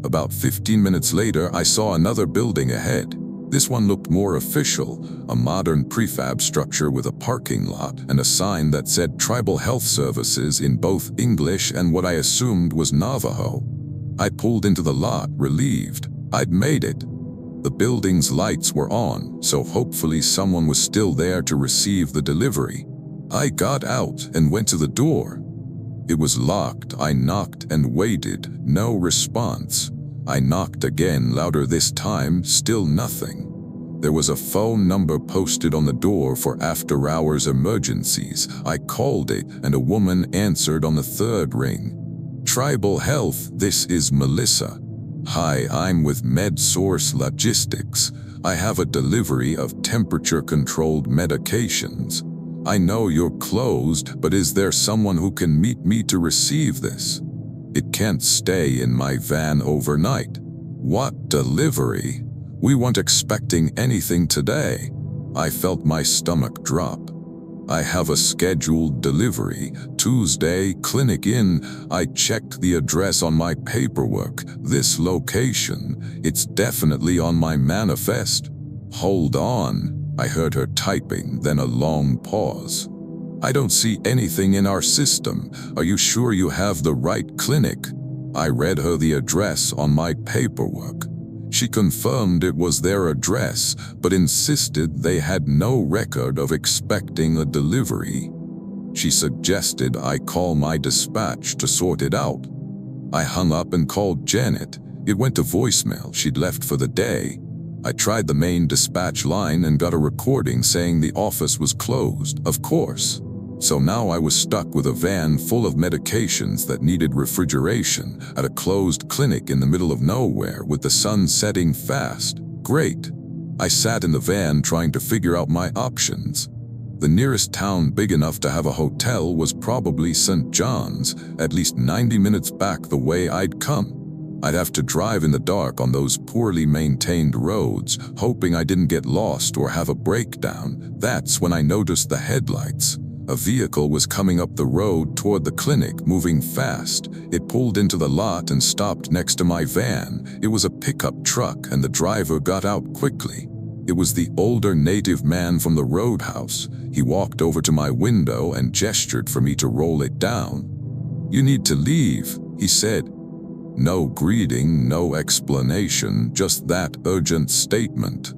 About 15 minutes later, I saw another building ahead. This one looked more official, a modern prefab structure with a parking lot and a sign that said Tribal Health Services in both English and what I assumed was Navajo. I pulled into the lot, relieved. I'd made it. The building's lights were on, so hopefully someone was still there to receive the delivery. I got out and went to the door. It was locked. I knocked and waited. No response. I knocked again, louder this time, still nothing. There was a phone number posted on the door for after-hours emergencies. I called it, and a woman answered on the third ring. "Tribal Health, this is Melissa." "Hi, I'm with MedSource Logistics. I have a delivery of temperature-controlled medications. I know you're closed, but is there someone who can meet me to receive this? It can't stay in my van overnight." "What delivery? We weren't expecting anything today." I felt my stomach drop. "I have a scheduled delivery, Tuesday, clinic in." I checked the address on my paperwork. "This location, it's definitely on my manifest." "Hold on." I heard her typing, then a long pause. "I don't see anything in our system. Are you sure you have the right clinic?" I read her the address on my paperwork. She confirmed it was their address, but insisted they had no record of expecting a delivery. She suggested I call my dispatch to sort it out. I hung up and called Janet. It went to voicemail. She'd left for the day. I tried the main dispatch line and got a recording saying the office was closed, of course. So now I was stuck with a van full of medications that needed refrigeration at a closed clinic in the middle of nowhere with the sun setting fast. Great. I sat in the van trying to figure out my options. The nearest town big enough to have a hotel was probably St. John's, at least 90 minutes back the way I'd come. I'd have to drive in the dark on those poorly maintained roads, hoping I didn't get lost or have a breakdown. That's when I noticed the headlights. A vehicle was coming up the road toward the clinic, moving fast. It pulled into the lot and stopped next to my van. It was a pickup truck, and the driver got out quickly. It was the older native man from the roadhouse. He walked over to my window and gestured for me to roll it down. "You need to leave," he said. No greeting, no explanation, just that urgent statement.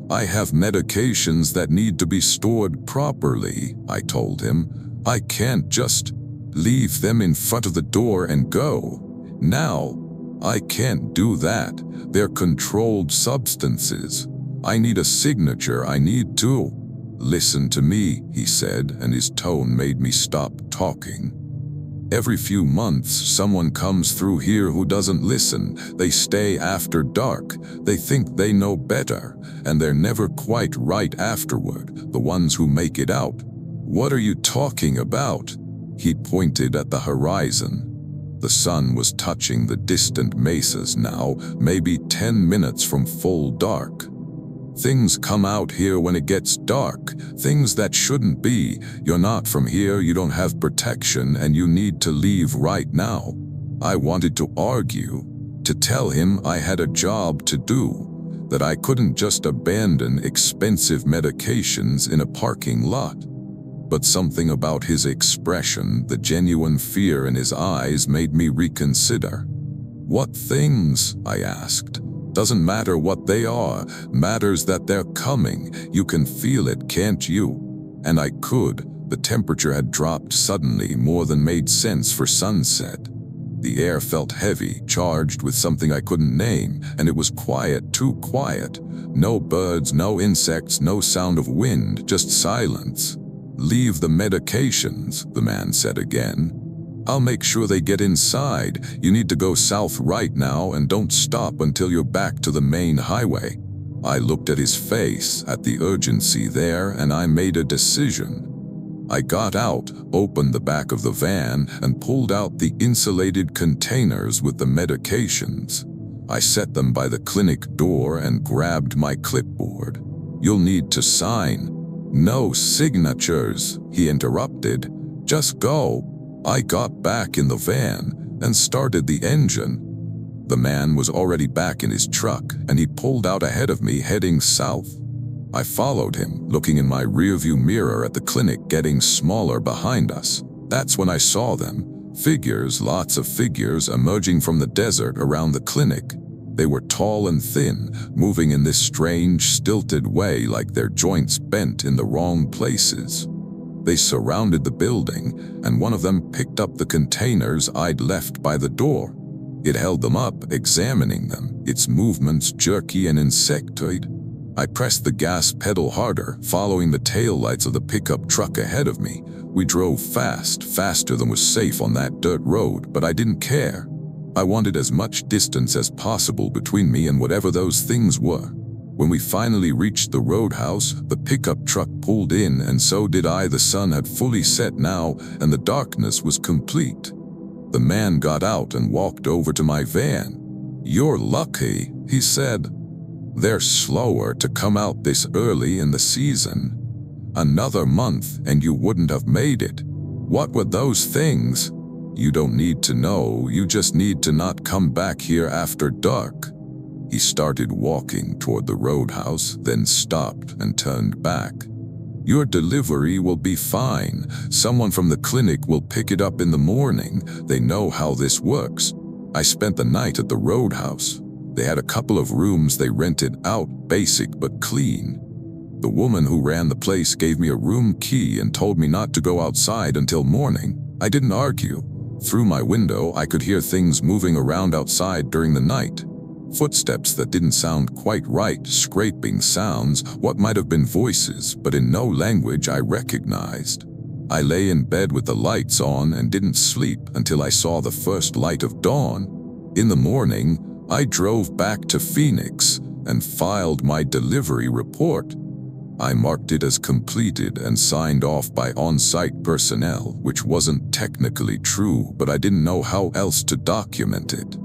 "I have medications that need to be stored properly," I told him. "I can't just leave them in front of the door and go. Now, I can't do that. They're controlled substances. I need a signature. I need to." "Listen to me," he said, and his tone made me stop talking. "Every few months, someone comes through here who doesn't listen. They stay after dark. They think they know better, and they're never quite right afterward, the ones who make it out." "What are you talking about?" He pointed at the horizon. The sun was touching the distant mesas now, maybe 10 minutes from full dark. "Things come out here when it gets dark, things that shouldn't be. You're not from here, you don't have protection, and you need to leave right now." I wanted to argue, to tell him I had a job to do, that I couldn't just abandon expensive medications in a parking lot. But something about his expression, the genuine fear in his eyes, made me reconsider. "What things?" I asked. "Doesn't matter what they are, matters that they're coming. You can feel it, can't you?" And I could. The temperature had dropped suddenly more than made sense for sunset. The air felt heavy, charged with something I couldn't name, and it was quiet, too quiet. No birds, no insects, no sound of wind, just silence. "Leave the medications," the man said again. "I'll make sure they get inside. You need to go south right now and don't stop until you're back to the main highway." I looked at his face, at the urgency there, and I made a decision. I got out, opened the back of the van, and pulled out the insulated containers with the medications. I set them by the clinic door and grabbed my clipboard. "You'll need to sign." "No signatures," he interrupted. "Just go." I got back in the van and started the engine. The man was already back in his truck, and he pulled out ahead of me, heading south. I followed him, looking in my rearview mirror at the clinic getting smaller behind us. That's when I saw them. Figures, lots of figures, emerging from the desert around the clinic. They were tall and thin, moving in this strange, stilted way like their joints bent in the wrong places. They surrounded the building, and one of them picked up the containers I'd left by the door. It held them up, examining them, its movements jerky and insectoid. I pressed the gas pedal harder, following the taillights of the pickup truck ahead of me. We drove fast, faster than was safe on that dirt road, but I didn't care. I wanted as much distance as possible between me and whatever those things were. When we finally reached the roadhouse, the pickup truck pulled in, and so did I. The sun had fully set now, and the darkness was complete. The man got out and walked over to my van. "You're lucky," he said. "They're slower to come out this early in the season. Another month and you wouldn't have made it." "What were those things?" "You don't need to know, you just need to not come back here after dark." He started walking toward the roadhouse, then stopped and turned back. "Your delivery will be fine. Someone from the clinic will pick it up in the morning. They know how this works." I spent the night at the roadhouse. They had a couple of rooms they rented out, basic but clean. The woman who ran the place gave me a room key and told me not to go outside until morning. I didn't argue. Through my window, I could hear things moving around outside during the night. Footsteps that didn't sound quite right, scraping sounds, what might have been voices, but in no language I recognized. I lay in bed with the lights on and didn't sleep until I saw the first light of dawn. In the morning, I drove back to Phoenix and filed my delivery report. I marked it as completed and signed off by on-site personnel, which wasn't technically true, but I didn't know how else to document it.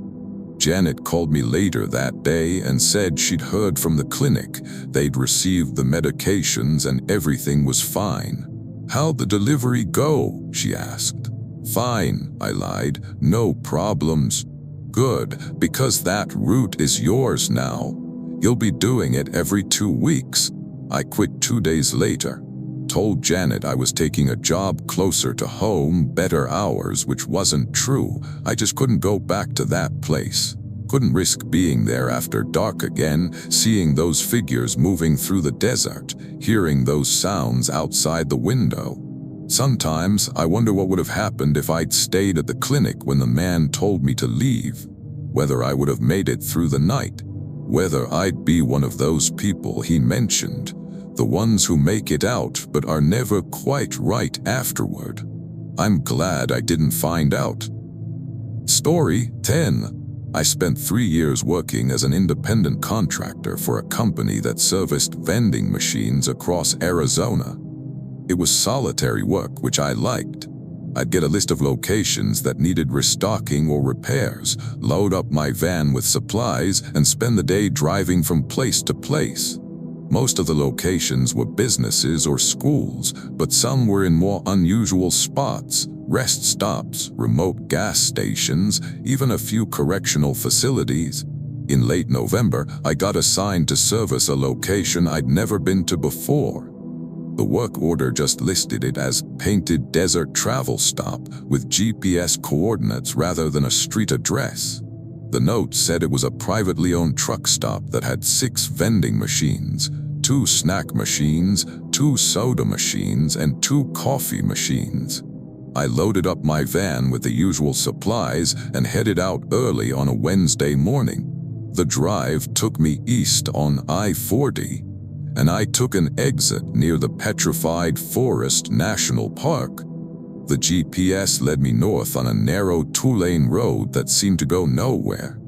Janet called me later that day and said she'd heard from the clinic. They'd received the medications and everything was fine. "How'd the delivery go?" she asked. "Fine," I lied. "No problems." "Good, because that route is yours now. You'll be doing it every 2 weeks. I quit 2 days later. Told Janet I was taking a job closer to home, better hours, which wasn't true. I just couldn't go back to that place. Couldn't risk being there after dark again, seeing those figures moving through the desert, hearing those sounds outside the window. Sometimes I wonder what would have happened if I'd stayed at the clinic when the man told me to leave. Whether I would have made it through the night. Whether I'd be one of those people he mentioned. The ones who make it out but are never quite right afterward. I'm glad I didn't find out. Story 10. I spent 3 years working as an independent contractor for a company that serviced vending machines across Arizona. It was solitary work, which I liked. I'd get a list of locations that needed restocking or repairs, load up my van with supplies, and spend the day driving from place to place. Most of the locations were businesses or schools, but some were in more unusual spots, rest stops, remote gas stations, even a few correctional facilities. In late November, I got assigned to service a location I'd never been to before. The work order just listed it as Painted Desert Travel Stop with GPS coordinates rather than a street address. The note said it was a privately owned truck stop that had 6 vending machines, 2 snack machines, 2 soda machines, and 2 coffee machines. I loaded up my van with the usual supplies and headed out early on a Wednesday morning. The drive took me east on I-40, and I took an exit near the Petrified Forest National Park. The GPS led me north on a narrow 2-lane road that seemed to go nowhere.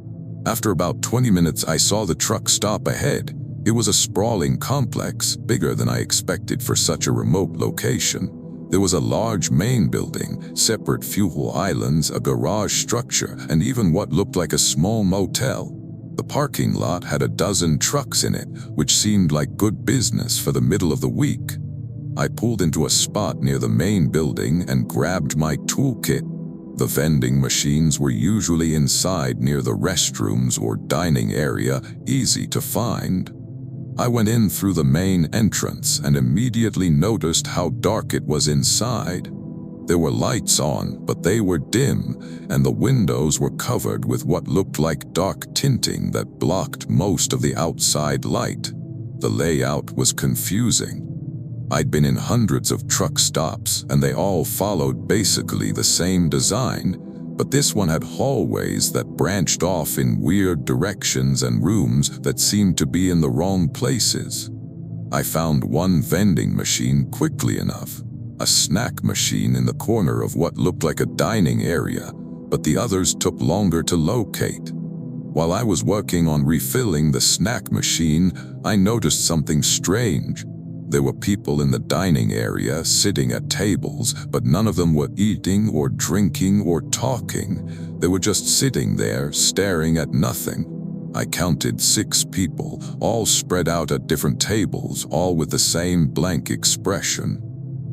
After about 20 minutes, I saw the truck stop ahead. It was a sprawling complex, bigger than I expected for such a remote location. There was a large main building, separate fuel islands, a garage structure, and even what looked like a small motel. The parking lot had a dozen trucks in it, which seemed like good business for the middle of the week. I pulled into a spot near the main building and grabbed my toolkit. The vending machines were usually inside near the restrooms or dining area, easy to find. I went in through the main entrance and immediately noticed how dark it was inside. There were lights on, but they were dim, and the windows were covered with what looked like dark tinting that blocked most of the outside light. The layout was confusing. I'd been in hundreds of truck stops, and they all followed basically the same design, but this one had hallways that branched off in weird directions and rooms that seemed to be in the wrong places. I found one vending machine quickly enough, a snack machine in the corner of what looked like a dining area, but the others took longer to locate. While I was working on refilling the snack machine, I noticed something strange. There were people in the dining area sitting at tables, but none of them were eating or drinking or talking. They were just sitting there, staring at nothing. I counted 6 people, all spread out at different tables, all with the same blank expression.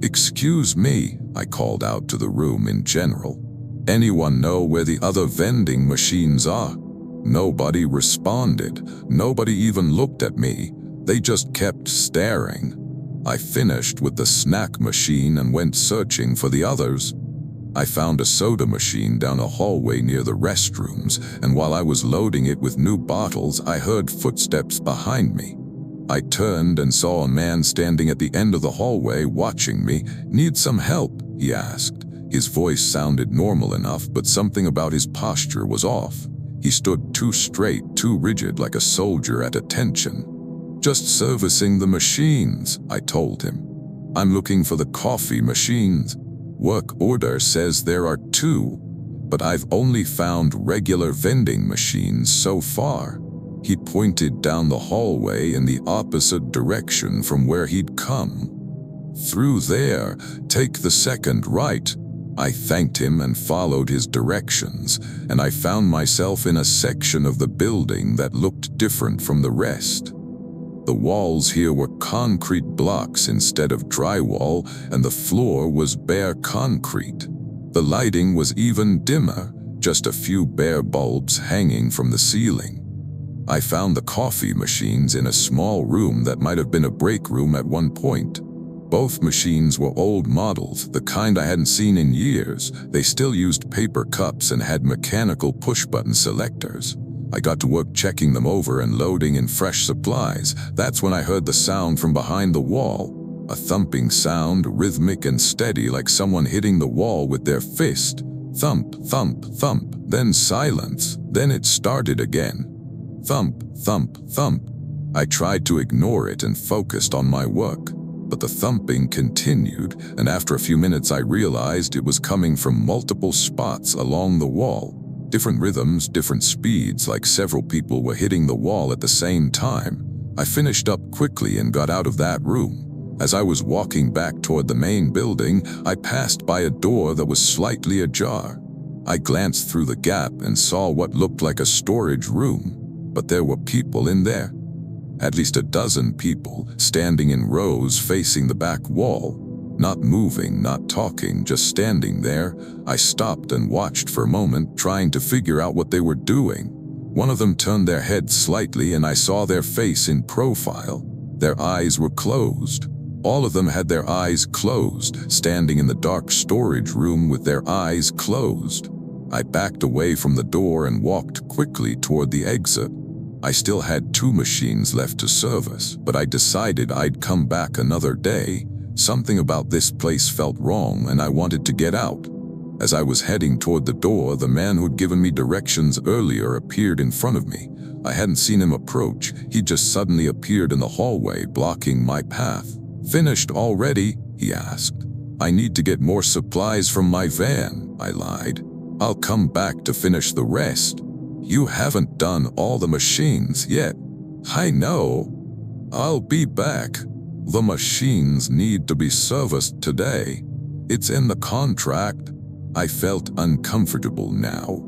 "Excuse me," I called out to the room in general. "Anyone know where the other vending machines are?" Nobody responded. Nobody even looked at me. They just kept staring. I finished with the snack machine and went searching for the others. I found a soda machine down a hallway near the restrooms, and while I was loading it with new bottles, I heard footsteps behind me. I turned and saw a man standing at the end of the hallway watching me. "Need some help?" he asked. His voice sounded normal enough, but something about his posture was off. He stood too straight, too rigid, like a soldier at attention. "Just servicing the machines," I told him. "I'm looking for the coffee machines. Work order says there are 2, but I've only found regular vending machines so far." He pointed down the hallway in the opposite direction from where he'd come. "Through there, take the second right." I thanked him and followed his directions, and I found myself in a section of the building that looked different from the rest. The walls here were concrete blocks instead of drywall, and the floor was bare concrete. The lighting was even dimmer, just a few bare bulbs hanging from the ceiling. I found the coffee machines in a small room that might have been a break room at one point. Both machines were old models, the kind I hadn't seen in years. They still used paper cups and had mechanical push-button selectors. I got to work checking them over and loading in fresh supplies. That's when I heard the sound from behind the wall. A thumping sound, rhythmic and steady, like someone hitting the wall with their fist. Thump, thump, thump, then silence. Then it started again. Thump, thump, thump. I tried to ignore it and focused on my work. But the thumping continued, and after a few minutes I realized it was coming from multiple spots along the wall. Different rhythms, different speeds, like several people were hitting the wall at the same time. I finished up quickly and got out of that room. As I was walking back toward the main building, I passed by a door that was slightly ajar. I glanced through the gap and saw what looked like a storage room, but there were people in there. At least a dozen people, standing in rows facing the back wall. Not moving, not talking, just standing there. I stopped and watched for a moment, trying to figure out what they were doing. One of them turned their head slightly and I saw their face in profile. Their eyes were closed. All of them had their eyes closed, standing in the dark storage room with their eyes closed. I backed away from the door and walked quickly toward the exit. I still had 2 machines left to service, but I decided I'd come back another day. Something about this place felt wrong and I wanted to get out. As I was heading toward the door, the man who'd given me directions earlier appeared in front of me. I hadn't seen him approach. He just suddenly appeared in the hallway, blocking my path. "Finished already?" he asked. "I need to get more supplies from my van," I lied. "I'll come back to finish the rest." "You haven't done all the machines yet." "I know. I'll be back. The machines need to be serviced today. It's in the contract." I felt uncomfortable now.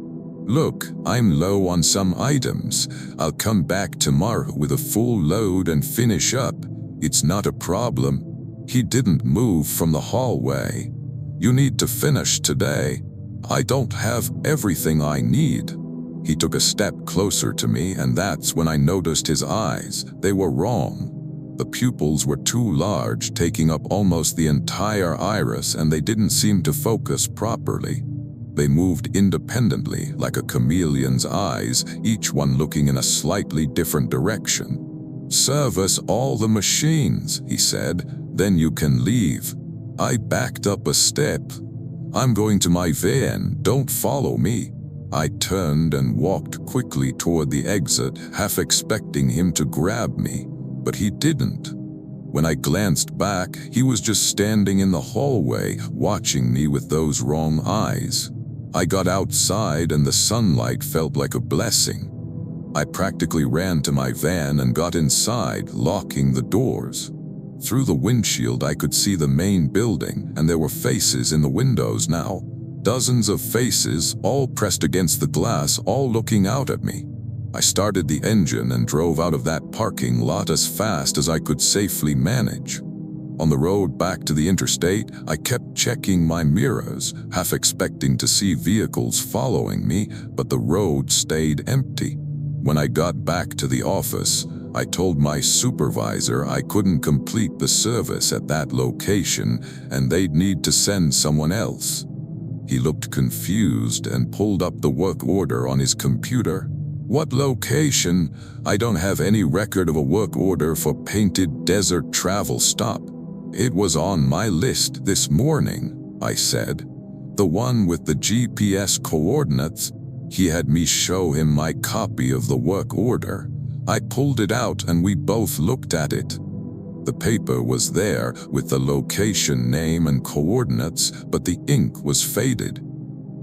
"Look, I'm low on some items. I'll come back tomorrow with a full load and finish up. It's not a problem." He didn't move from the hallway. "You need to finish today. I don't have everything I need." He took a step closer to me, and that's when I noticed his eyes. They were wrong. The pupils were too large, taking up almost the entire iris, and they didn't seem to focus properly. They moved independently, like a chameleon's eyes, each one looking in a slightly different direction. "Service all the machines," he said, "then you can leave." I backed up a step. "I'm going to my van, don't follow me." I turned and walked quickly toward the exit, half expecting him to grab me, but he didn't. When I glanced back, he was just standing in the hallway, watching me with those wrong eyes. I got outside and the sunlight felt like a blessing. I practically ran to my van and got inside, locking the doors. Through the windshield I could see the main building, and there were faces in the windows now. Dozens of faces, all pressed against the glass, all looking out at me. I started the engine and drove out of that parking lot as fast as I could safely manage. On the road back to the interstate, I kept checking my mirrors, half expecting to see vehicles following me, but the road stayed empty. When I got back to the office, I told my supervisor I couldn't complete the service at that location and they'd need to send someone else. He looked confused and pulled up the work order on his computer. "What location? I don't have any record of a work order for Painted Desert Travel Stop." "It was on my list this morning," I said. "The one with the GPS coordinates." He had me show him my copy of the work order. I pulled it out and we both looked at it. The paper was there with the location name and coordinates, but the ink was faded.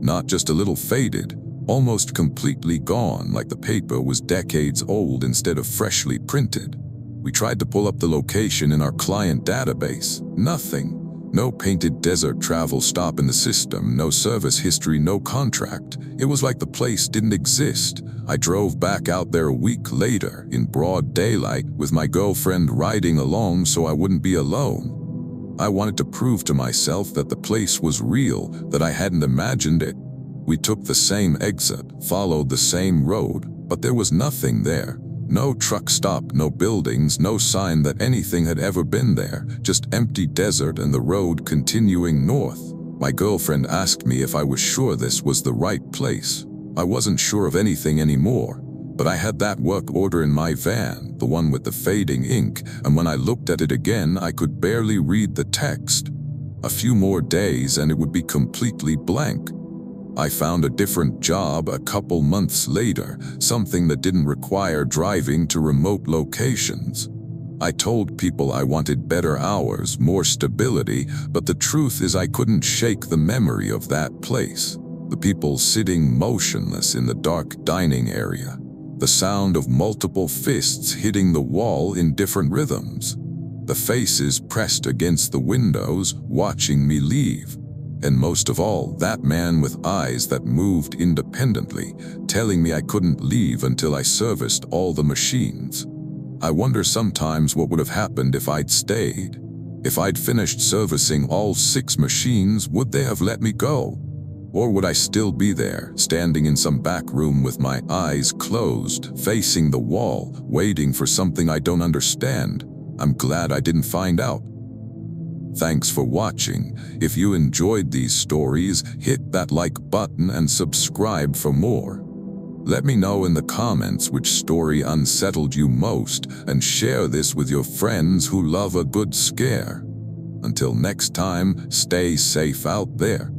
Not just a little faded, almost completely gone, like the paper was decades old instead of freshly printed. We tried to pull up the location in our client database. Nothing. No Painted Desert Travel Stop in the system, no service history, no contract. It was like the place didn't exist. I drove back out there a week later, in broad daylight, with my girlfriend riding along so I wouldn't be alone. I wanted to prove to myself that the place was real, that I hadn't imagined it. We took the same exit, followed the same road, but there was nothing there. No truck stop, no buildings, no sign that anything had ever been there, just empty desert and the road continuing north. My girlfriend asked me if I was sure this was the right place. I wasn't sure of anything anymore, but I had that work order in my van, the one with the fading ink, and when I looked at it again, I could barely read the text. A few more days and it would be completely blank. I found a different job a couple months later, something that didn't require driving to remote locations. I told people I wanted better hours, more stability, but the truth is I couldn't shake the memory of that place. The people sitting motionless in the dark dining area. The sound of multiple fists hitting the wall in different rhythms. The faces pressed against the windows, watching me leave. And most of all, that man with eyes that moved independently, telling me I couldn't leave until I serviced all the machines. I wonder sometimes what would have happened if I'd stayed. If I'd finished servicing all 6 machines, would they have let me go? Or would I still be there, standing in some back room with my eyes closed, facing the wall, waiting for something I don't understand? I'm glad I didn't find out. Thanks for watching. If you enjoyed these stories, hit that like button and subscribe for more. Let me know in the comments which story unsettled you most, and share this with your friends who love a good scare. Until next time, stay safe out there.